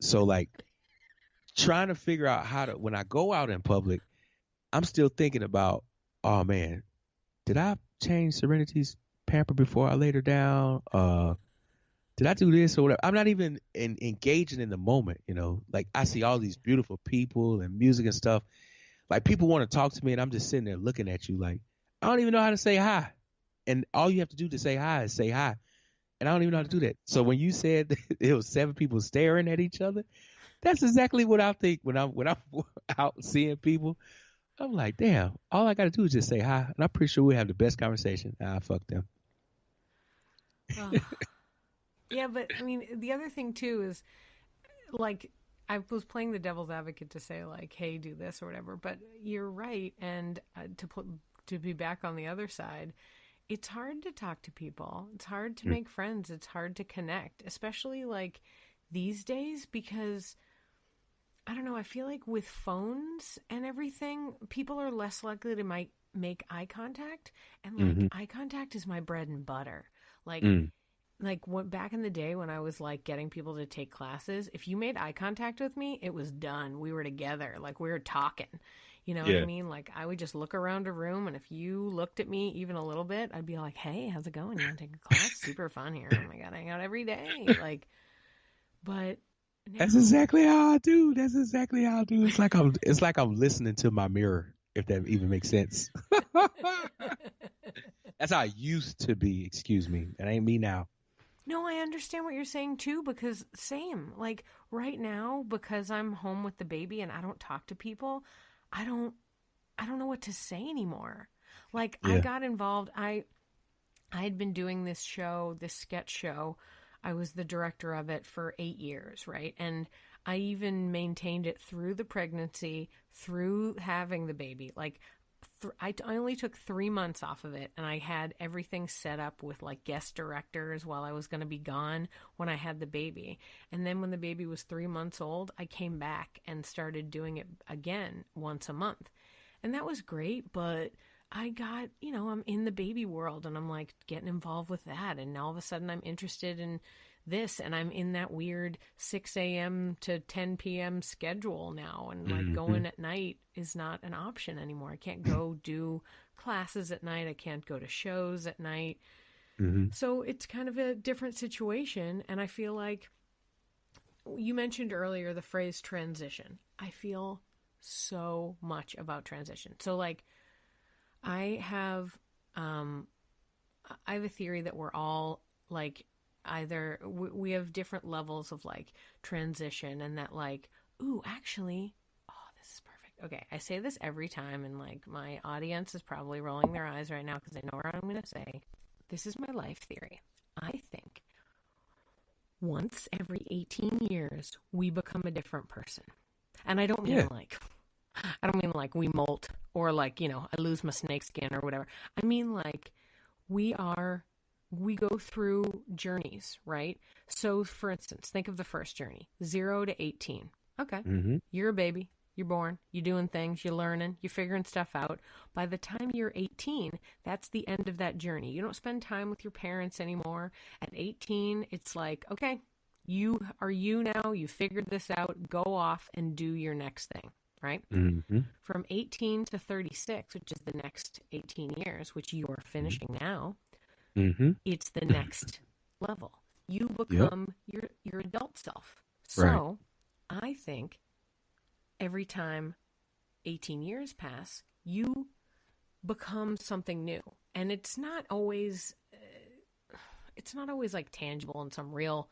So like trying to figure out how to, when I go out in public, I'm still thinking about, oh man, did I change Serenity's pamper before I laid her down? Did I do this or whatever? I'm not even engaging in the moment, like I see all these beautiful people and music and stuff. Like people want to talk to me and I'm just sitting there looking at you like, I don't even know how to say hi. And all you have to do to say hi is say hi. And I don't even know how to do that. So when you said it was 7 people staring at each other, that's exactly what I think when I'm out seeing people. I'm like, damn, all I got to do is just say hi. And I'm pretty sure we have the best conversation. Fuck them. Oh. Yeah, but I mean, the other thing too is like I was playing the devil's advocate to say like, hey, do this or whatever. But you're right. And to be back on the other side, it's hard to talk to people. It's hard to make friends. It's hard to connect, especially like these days, because I don't know. I feel like with phones and everything, people are less likely to make eye contact. And like eye contact is my bread and butter. Like back in the day when I was like getting people to take classes, if you made eye contact with me, it was done. We were together. Like we were talking. You know what I mean? Like I would just look around a room, and if you looked at me even a little bit, I'd be like, "Hey, how's it going? You want to take a class? Super fun here. Oh my god, I hang out every day." Like, but now, that's exactly how I do. It's like I'm listening to my mirror, if that even makes sense. That's how I used to be. Excuse me, that ain't me now. No, I understand what you're saying too, because same. Like right now, because I'm home with the baby and I don't talk to people, I don't know what to say anymore. Like I got involved. I had been doing this sketch show. I was the director of it for 8 years, right? And I even maintained it through the pregnancy, through having the baby. Like I only took 3 months off of it, and I had everything set up with like guest directors while I was going to be gone when I had the baby. And then when the baby was 3 months old, I came back and started doing it again once a month. And that was great, but I got, I'm in the baby world and I'm like getting involved with that. And all of a sudden I'm interested in this, and I'm in that weird 6 a.m. to 10 p.m. schedule now. And like going at night is not an option anymore. I can't go do classes at night. I can't go to shows at night. So it's kind of a different situation. And I feel like you mentioned earlier the phrase transition. I feel so much about transition. So like I have a theory that we're all like either we have different levels of like transition, and that like, ooh, actually, oh, this is perfect. okay, I say this every time, and like my audience is probably rolling their eyes right now because they know what I'm going to say. This is my life theory. I think once every 18 years, we become a different person. And I don't mean like we molt or like, I lose my snake skin or whatever. I mean like we go through journeys, right? So for instance, think of the first journey, 0 to 18. Okay. You're a baby. You're born. You're doing things. You're learning. You're figuring stuff out. By the time you're 18, that's the end of that journey. You don't spend time with your parents anymore. At 18, it's like, okay, you are you now. You figured this out. Go off and do your next thing, right? From 18 to 36, which is the next 18 years, which you are finishing now, it's the next level. You become your adult self. So I think every time 18 years pass, you become something new. And it's not always like tangible and some real,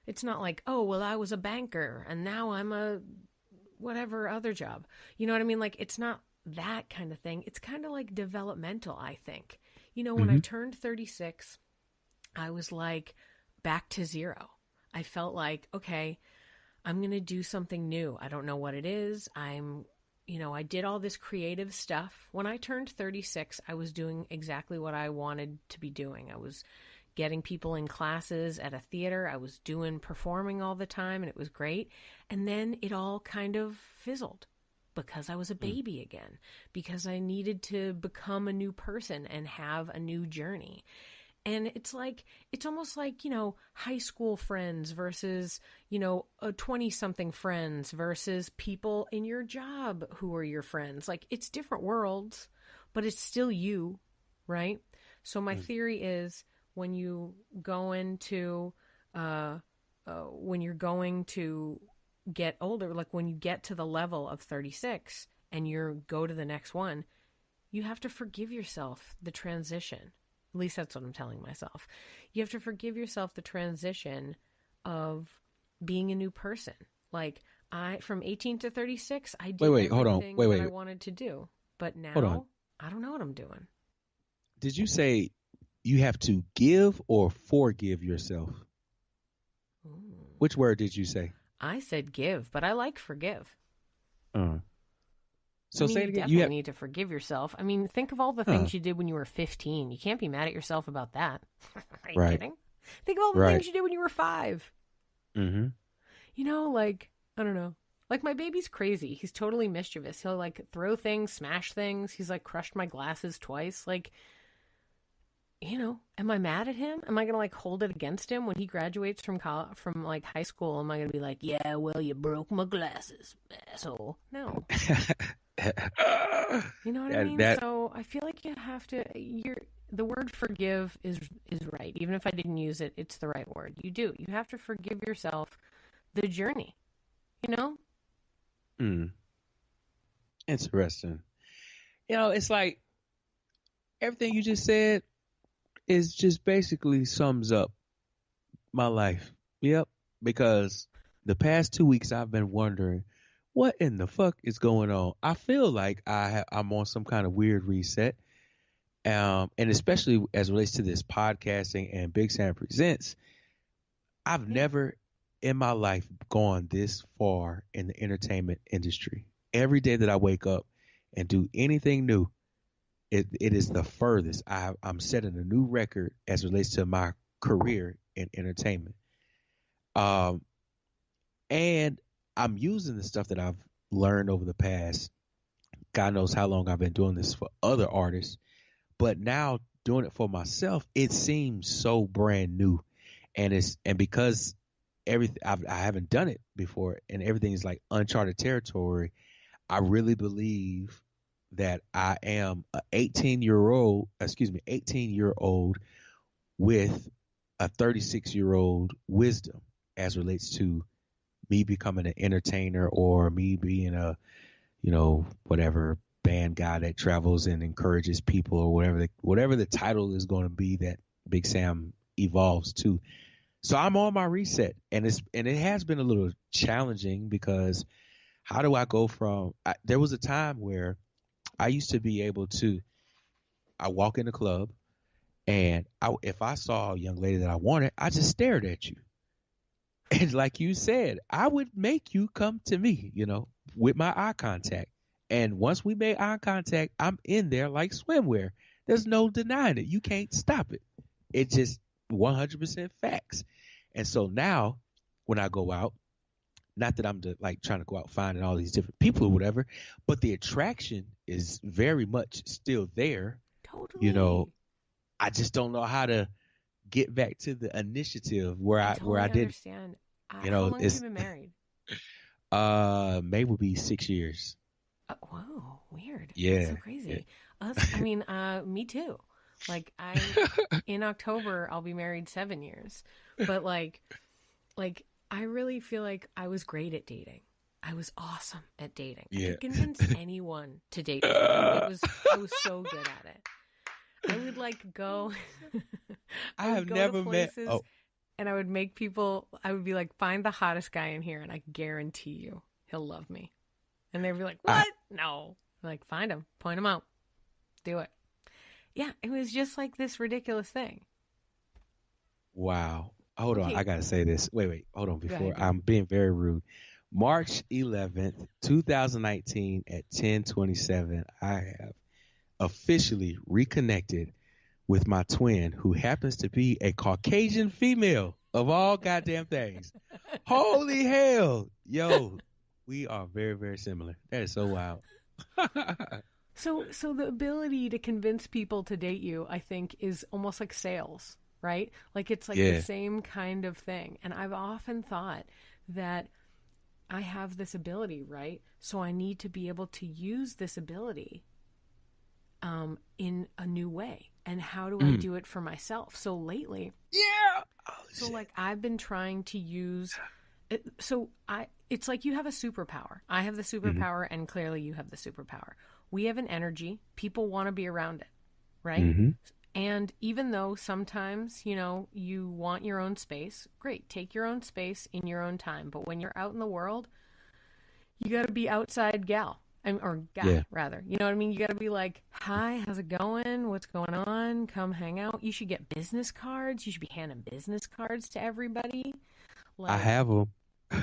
it's not like, oh, well, I was a banker and now I'm a whatever other job. You know what I mean? Like, it's not that kind of thing. It's kind of like developmental, I think. When I turned 36, I was like back to zero. I felt like, okay, I'm going to do something new. I don't know what it is. I did all this creative stuff. When I turned 36, I was doing exactly what I wanted to be doing. I was getting people in classes at a theater. I was performing all the time, and it was great. And then it all kind of fizzled because I was a baby again, because I needed to become a new person and have a new journey. And it's almost like, high school friends versus, 20-something friends versus people in your job who are your friends. Like, it's different worlds, but it's still you, right? So my theory is when you go into, when you're going to get older, like when you get to the level of 36 and you go to the next one, you have to forgive yourself the transition. At least that's what I'm telling myself. You have to forgive yourself the transition of being a new person. Like from 18 to 36, I did everything that I wanted to do. But now I don't know what I'm doing. Did you say you have to give or forgive yourself? Which word did you say? I said give, but I like forgive. So say it again. You definitely need to forgive yourself. I mean, think of all the things you did when you were 15. You can't be mad at yourself about that. Are you kidding? Think of all the things you did when you were 5. Like, I don't know. Like, my baby's crazy. He's totally mischievous. He'll, like, throw things, smash things. He's, like, crushed my glasses twice. Like, am I mad at him? Am I going to, like, hold it against him when he graduates from like, high school? Am I going to be like, yeah, well, you broke my glasses, asshole? No. You know what I mean? So I feel like you have to. The word forgive is right. Even if I didn't use it, it's the right word. You do. You have to forgive yourself the journey. Interesting. It's like everything you just said is just basically sums up my life. Yep. Because the past 2 weeks I've been wondering, what in the fuck is going on? I feel like I'm on some kind of weird reset. And especially as it relates to this podcasting and Big Sam Presents, I've never in my life gone this far in the entertainment industry. Every day that I wake up and do anything new, it is the furthest. I'm setting a new record as it relates to my career in entertainment. And I'm using the stuff that I've learned over the past, God knows how long I've been doing this for other artists, but now doing it for myself, it seems so brand new. And because everything I haven't done it before and everything is like uncharted territory, I really believe that I am an 18-year-old with a 36-year-old wisdom as relates to me becoming an entertainer or me being a, whatever band guy that travels and encourages people or whatever the title is going to be that Big Sam evolves to. So I'm on my reset, and it has been a little challenging because how do I go from, there was a time where I used to be able to, I walk in the club and if I saw a young lady that I wanted, I just stared at you. And like you said, I would make you come to me, with my eye contact. And once we made eye contact, I'm in there like swimwear. There's no denying it. You can't stop it. It's just 100% facts. And so now when I go out, not that I'm trying to go out finding all these different people or whatever, but the attraction is very much still there. Totally. I just don't know how to get back to the initiative where I did. Understand. How long have you been married? May will be 6 years. Whoa, weird. Yeah. That's so crazy. Yeah. Me too. Like in October, I'll be married 7 years. But like I really feel like I was great at dating. I was awesome at dating. Yeah. I could convince anyone to date me. I was so good at it. I would go. I have never met. Oh. And I would make people. I would be like, find the hottest guy in here, and I guarantee you, he'll love me. And they'd be like, what? No. I'm like, find him, point him out, do it. Yeah, it was just like this ridiculous thing. Wow. Hold on, I gotta say this. Wait, hold on. Before I'm being very rude. March 11th, 2019 at 10:27, I have officially reconnected with my twin, who happens to be a Caucasian female of all goddamn things. Holy hell. Yo, we are very, very similar. That is so wild. So the ability to convince people to date you, I think, is almost like sales, right? Like it's like the same kind of thing. And I've often thought that I have this ability, right? So I need to be able to use this ability in a new way. And how do I do it for myself? So lately, I've been trying to use it. So it's like you have a superpower. I have the superpower, and clearly you have the superpower. We have an energy. People want to be around it, right? Mm-hmm. And even though sometimes, you want your own space, great, take your own space in your own time. But when you're out in the world, you got to be outside gal. Or guy, rather. You know what I mean? You got to be like, hi, how's it going? What's going on? Come hang out. You should get business cards. You should be handing business cards to everybody. I have them.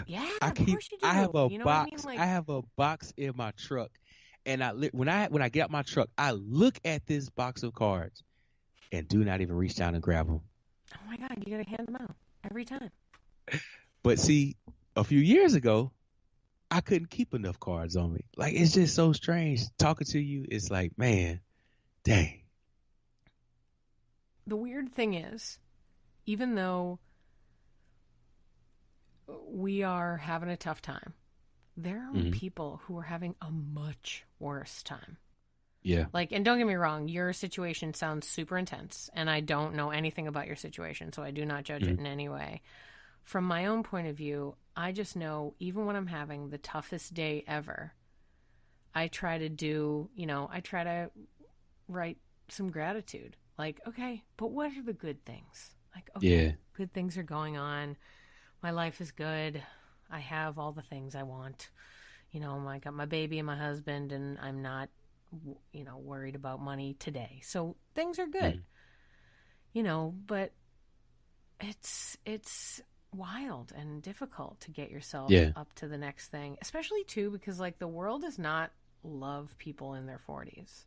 Yeah, of course you do. I have a box. I have a box in my truck, and when I get out my truck, I look at this box of cards, and do not even reach down and grab them. Oh my God, you got to hand them out every time. But see, a few years ago, I couldn't keep enough cards on me. Like, it's just so strange talking to you. It's like, man, dang. The weird thing is, even though we are having a tough time, there are people who are having a much worse time. Yeah. Like, and don't get me wrong, your situation sounds super intense, and I don't know anything about your situation, so I do not judge it in any way. From my own point of view, I just know even when I'm having the toughest day ever, I try to write some gratitude. Like, okay, but what are the good things? Like, okay, good things are going on. My life is good. I have all the things I want. I got my baby and my husband, and I'm not, worried about money today. So things are good. But it's wild and difficult to get yourself up to the next thing, especially too because like the world does not love people in their 40s.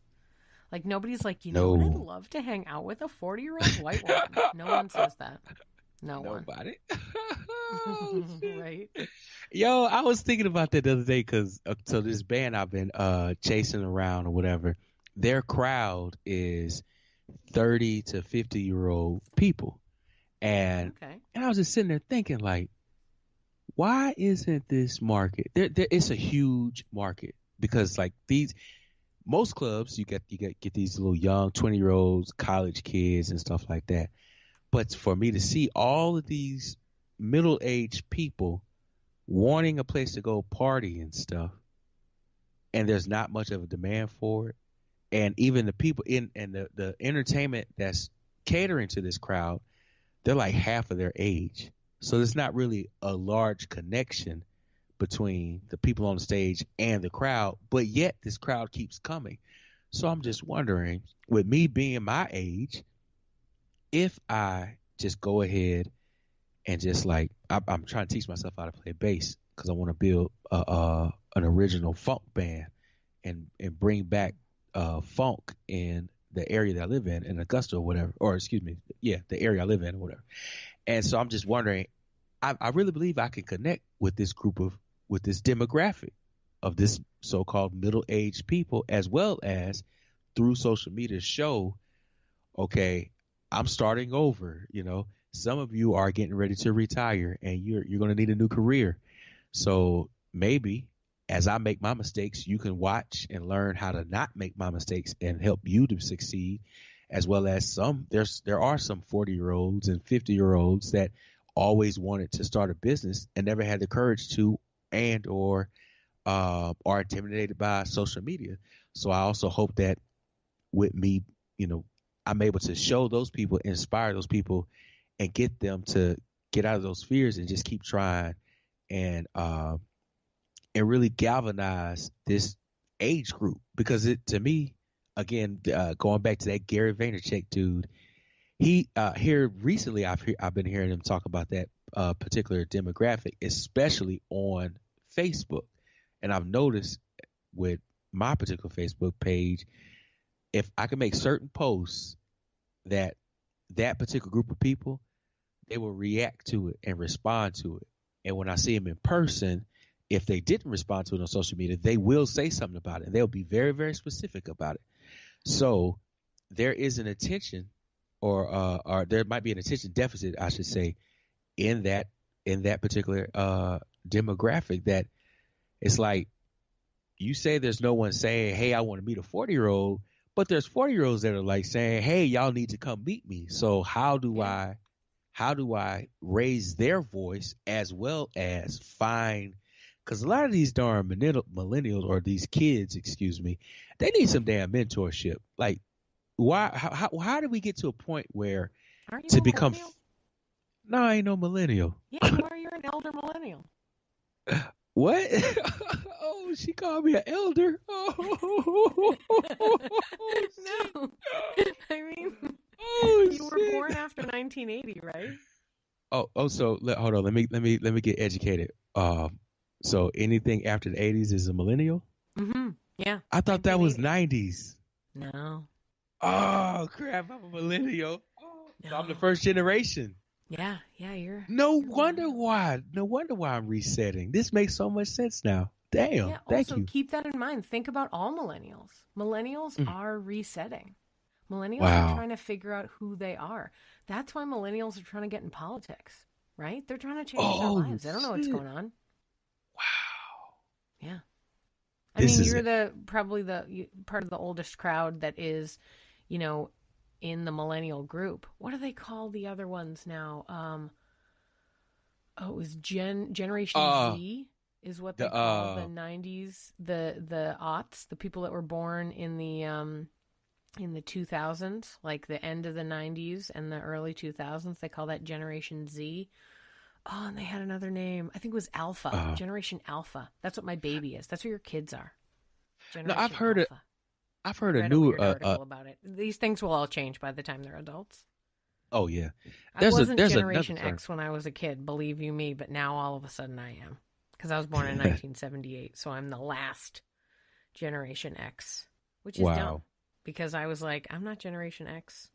Like nobody's like, know what, I'd love to hang out with a 40-year-old white woman. No one says that. Nobody. Oh, right. Yo, I was thinking about that the other day because so this band I've been chasing around or whatever, their crowd is 30 to 50-year-old people. And I was just sitting there thinking, like, why isn't this market? It's a huge market because, like, most clubs you get these little young 20-year-olds, college kids, and stuff like that. But for me to see all of these middle-aged people wanting a place to go party and stuff, and there's not much of a demand for it, and even the people and the entertainment that's catering to this crowd, they're like half of their age. So there's not really a large connection between the people on the stage and the crowd, but yet this crowd keeps coming. So I'm just wondering, with me being my age, if I just go ahead and just like I'm trying to teach myself how to play bass because I want to build an original funk band and bring back funk in the area that I live in Augusta or whatever, or excuse me, yeah, the area I live in or whatever. And so I'm just wondering, I really believe I can connect with this with this demographic of this so-called middle-aged people, as well as through social media show, okay, I'm starting over. Some of you are getting ready to retire and you're going to need a new career. So maybe as I make my mistakes, you can watch and learn how to not make my mistakes and help you to succeed, as well as there are some 40-year-olds and 50-year-olds that always wanted to start a business and never had the courage to, and or are intimidated by social media. So I also hope that with me, I'm able to show those people, inspire those people, and get them to get out of those fears and just keep trying and really galvanize this age group. Because to me, again, going back to that Gary Vaynerchuk dude, he here recently I've been hearing him talk about that particular demographic, especially on Facebook. And I've noticed with my particular Facebook page, if I can make certain posts that particular group of people, they will react to it and respond to it. And when I see them in person, if they didn't respond to it on social media, they will say something about it. And they'll be very, very specific about it. So there is an attention or there might be an attention deficit, I should say, in that particular demographic, that it's like you say there's no one saying, hey, I want to meet a 40-year-old, but there's 40-year-olds that are like saying, hey, y'all need to come meet me. So how do I raise their voice as well as find, because a lot of these darn millennials or these kids, excuse me, they need some damn mentorship. Like, why? How do we get to a point where Aren't you to a become? millennial? No, I ain't no millennial. Yeah, you are. You're an elder millennial. What? Oh, she called me an elder. Oh, No, I mean, oh, you were born after 1980, right? Oh, so hold on. Let me get educated. So anything after the 80s is a millennial? Mm-hmm. Yeah. I thought that was 1980. 90s. No. Oh crap! I'm a millennial. Oh, so No. I'm the first generation. Yeah, you're. No you're wonder millennial. why. No wonder why I'm resetting. This makes so much sense now. Damn. Yeah. Thank Also, you. keep that in mind. Think about all millennials. Millennials are resetting. Millennials Wow. are trying to figure out who they are. That's why millennials are trying to get in politics, right? They're trying to change their Oh, lives. They don't know what's shit. going on. Wow. Yeah. This is You're probably part of the oldest crowd that is, in the millennial group. What do they call the other ones now? It was Generation Z is what they call the 90s, the aughts, the people that were born in the 2000s, like the end of the 90s and the early 2000s. They call that Generation Z. Oh, and they had another name. I think it was Alpha. Generation Alpha. That's what my baby is. That's what your kids are. Generation I've heard it. Alpha. I've heard I a read new weird article about it. These things will all change by the time they're adults. Oh yeah. I wasn't there's Generation another term. X when I was a kid, believe you me, but now all of a sudden I am. Because I was born in 1978, so I'm the last Generation X, which is dumb. Because I was like, I'm not Generation X.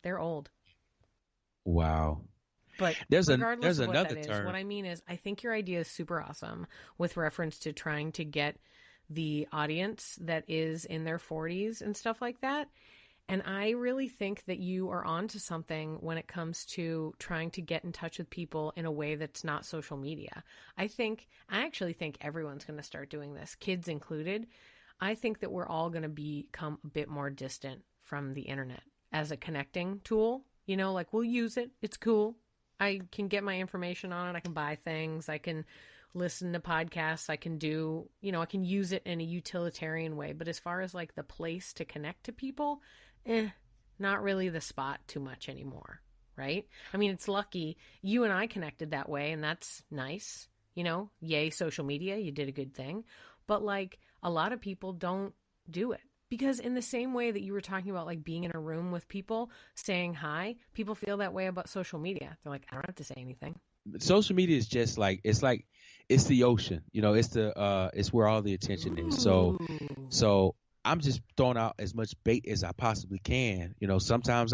They're old. Wow. But there's regardless of what another that is, term. what I mean is I think your idea is super awesome with reference to trying to get the audience that is in their 40s and stuff like that. And I really think that you are onto something when it comes to trying to get in touch with people in a way that's not social media. I actually think everyone's going to start doing this, kids included. I think that we're all going to become a bit more distant from the internet as a connecting tool. Like we'll use it. It's cool. I can get my information on it. I can buy things. I can listen to podcasts. I can do, I can use it in a utilitarian way. But as far as like the place to connect to people, not really the spot too much anymore, right? I mean, it's lucky you and I connected that way, and that's nice. yay, social media, you did a good thing. But like a lot of people don't do it. Because in the same way that you were talking about like being in a room with people, saying hi, people feel that way about social media. They're like, I don't have to say anything. Social media is just like it's the ocean. It's where all the attention is. So I'm just throwing out as much bait as I possibly can. Sometimes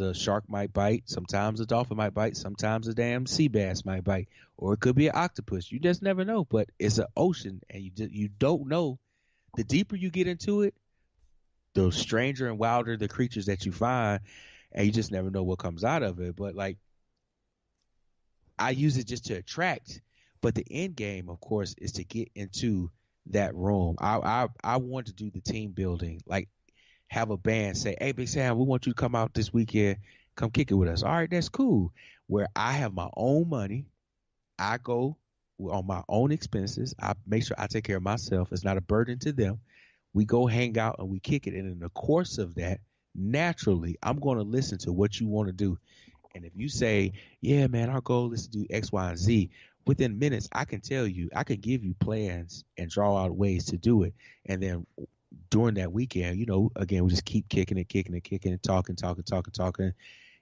a shark might bite, sometimes a dolphin might bite, sometimes a damn sea bass might bite, or it could be an octopus. You just never know. But it's an ocean, and you don't know. The deeper you get into it, the stranger and wilder the creatures that you find, and you just never know what comes out of it. But like, I use it just to attract, but the end game, of course, is to get into that room. I want to do the team building, like have a band say, "Hey, Big Sam, we want you to come out this weekend, come kick it with us." All right, that's cool. Where I have my own money, I go on my own expenses. I make sure I take care of myself. It's not a burden to them. We go hang out and we kick it. And in the course of that, naturally, I'm going to listen to what you want to do. And if you say, yeah, man, our goal is to do X, Y, and Z, within minutes, I can tell you, I can give you plans and draw out ways to do it. And then during that weekend, again, we just keep kicking it, talking,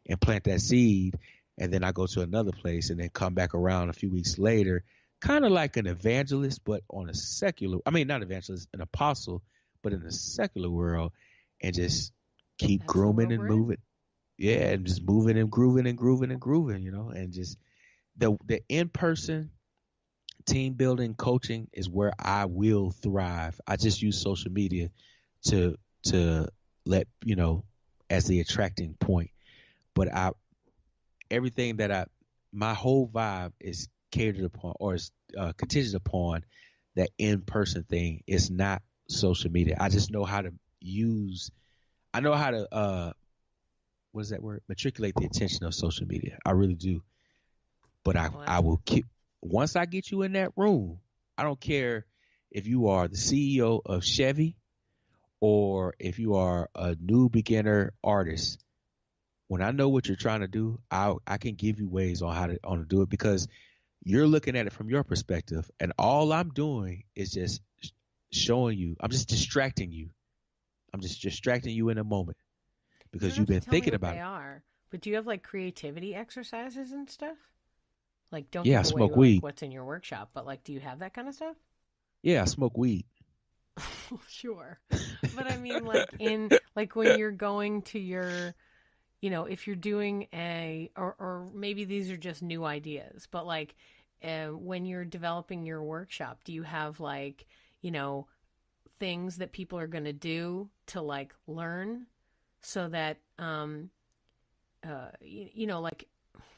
and plant that seed. And then I go to another place and then come back around a few weeks later, kind of like an evangelist, but on a secular, not evangelist, an apostle, but in the secular world, and just keep grooming and moving. Yeah, and just moving and grooving, and just the in-person team building coaching is where I will thrive. I just use social media to let, as the attracting point. But my whole vibe is catered upon or is contingent upon that in-person thing. It's not social media. I just know how to what is that word? Matriculate the attention of social media. I really do. But I will keep, once I get you in that room, I don't care if you are the CEO of Chevy or if you are a new beginner artist. When I know what you're trying to do, I can give you ways on how to do it, because you're looking at it from your perspective, and all I'm doing is just showing you. I'm just distracting you. I'm just distracting you in a moment because you've been thinking about it. But do you have like creativity exercises and stuff? Like, don't I give smoke away weed. Like, what's in your workshop, but like, do you have that kind of stuff? Yeah, I smoke weed. Sure, but I mean, like when you're going to your, if you're doing or maybe these are just new ideas, but like when you're developing your workshop, do you have like, things that people are going to do to like learn so that, like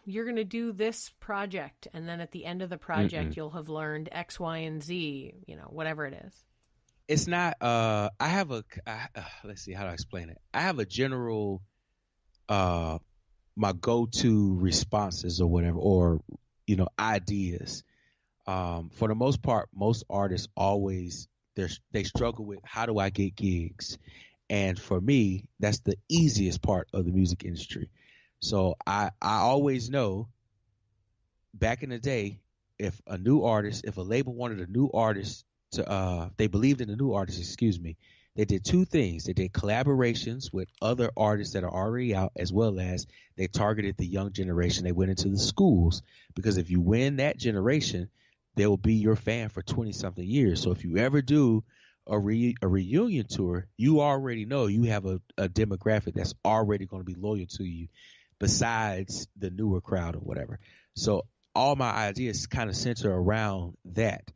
you're going to do this project, and then at the end of the project, you'll have learned X, Y, and Z, whatever it is. It's not, let's see, how do I explain it? I have a general, my go-to responses or whatever, or, ideas. For the most part, most artists always, they struggle with, how do I get gigs? And for me, that's the easiest part of the music industry. So I always know, back in the day, if a label wanted a new artist they believed in a new artist, they did two things. They did collaborations with other artists that are already out, as well as they targeted the young generation. They went into the schools, because if you win that generation, they will be your fan for 20-something years. So if you ever do a reunion tour, you already know you have a demographic that's already going to be loyal to you, besides the newer crowd or whatever. So all my ideas kind of center around that.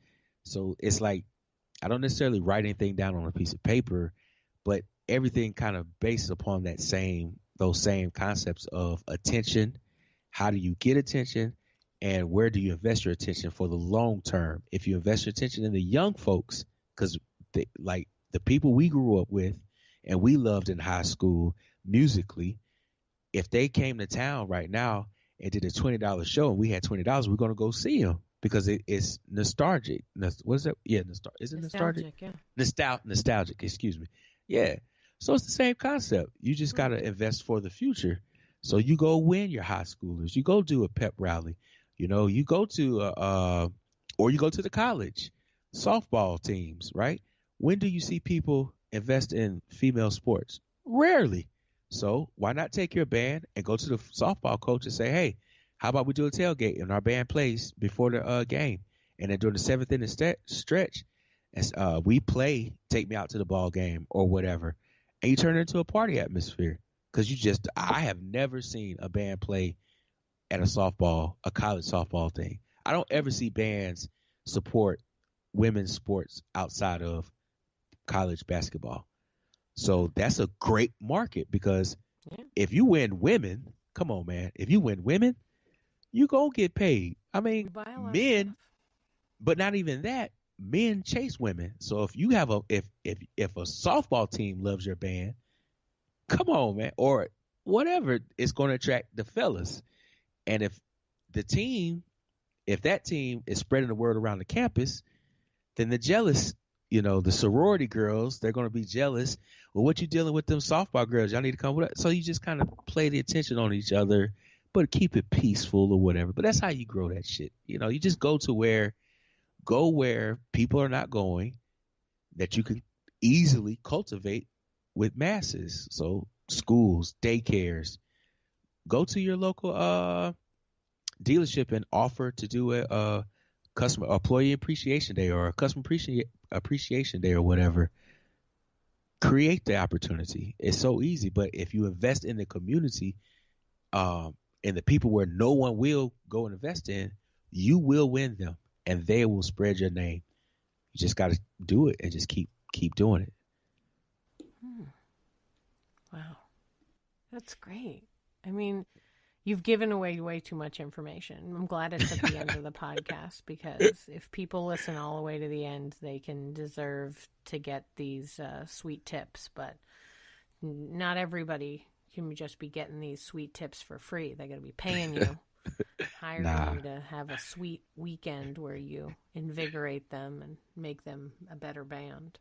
So it's like, I don't necessarily write anything down on a piece of paper, but everything kind of bases upon those same concepts of attention. How do you get attention, and where do you invest your attention for the long term? If you invest your attention in the young folks, because the people we grew up with and we loved in high school musically, if they came to town right now and did a $20 show and we had $20, we're going to go see them. Because it's nostalgic. What is that? Yeah, is it nostalgic? Yeah. Nostalgic, excuse me. Yeah. So it's the same concept. You just got to invest for the future. So you go win your high schoolers. You go do a pep rally. You go to or you go to the college softball teams, right? When do you see people invest in female sports? Rarely. So why not take your band and go to the softball coach and say, hey, how about we do a tailgate and our band plays before the game, and then during the seventh inning stretch, as we play, take me out to the ball game or whatever, and you turn it into a party atmosphere. Because I have never seen a band play at a college softball thing. I don't ever see bands support women's sports outside of college basketball. So that's a great market, because if you win women, come on, man. If you win women, you gonna get paid. I mean, men, but not even that. Men chase women. So if you have if a softball team loves your band, come on, man, or whatever, it's going to attract the fellas. And if that team is spreading the word around the campus, then the jealous, the sorority girls, they're going to be jealous. Well, what you dealing with them softball girls? Y'all need to come with us. So you just kind of play the attention on each other, but keep it peaceful or whatever. But that's how you grow that shit. You just go where people are not going, that you can easily cultivate with masses. So schools, daycares, go to your local dealership and offer to do a customer employee appreciation day or a customer appreciation day or whatever. Create the opportunity. It's so easy. But if you invest in the community, and the people where no one will go and invest in, you will win them, and they will spread your name. You just got to do it and just keep doing it. Wow. That's great. I mean, you've given away way too much information. I'm glad it's at the end of the podcast, because if people listen all the way to the end, they can deserve to get these sweet tips. But not everybody can just be getting these sweet tips for free. They got to be paying you, hiring you to have a sweet weekend where you invigorate them and make them a better band.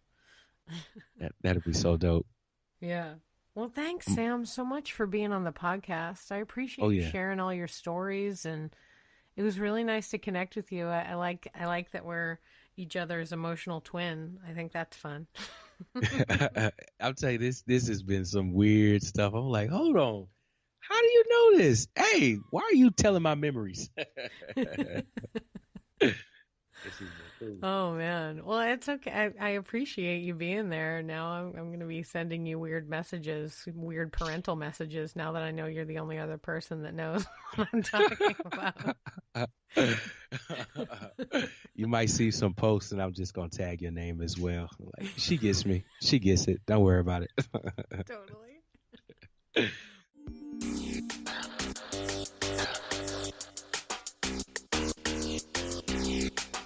That'd be so dope. Yeah. Well, thanks, Sam, so much for being on the podcast. I appreciate you sharing all your stories, and it was really nice to connect with you. I like that we're each other's emotional twin. I think that's fun. I'll tell you, this has been some weird stuff. I'm like, hold on, how do you know this? Hey, why are you telling my memories? Oh man, well, it's okay. I appreciate you being there. Now I'm going to be sending you weird parental messages, now that I know you're the only other person that knows what I'm talking about. You might see some posts, and I'm just going to tag your name as well. Like, she gets me. She gets it. Don't worry about it. Totally.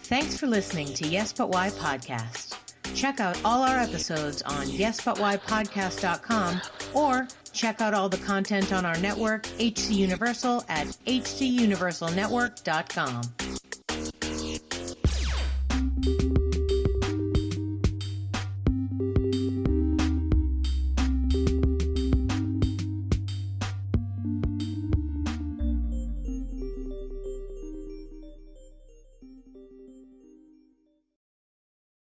Thanks for listening to Yes But Why Podcast. Check out all our episodes on yesbutwhypodcast.com, or check out all the content on our network, HC Universal, at hcuniversalnetwork.com.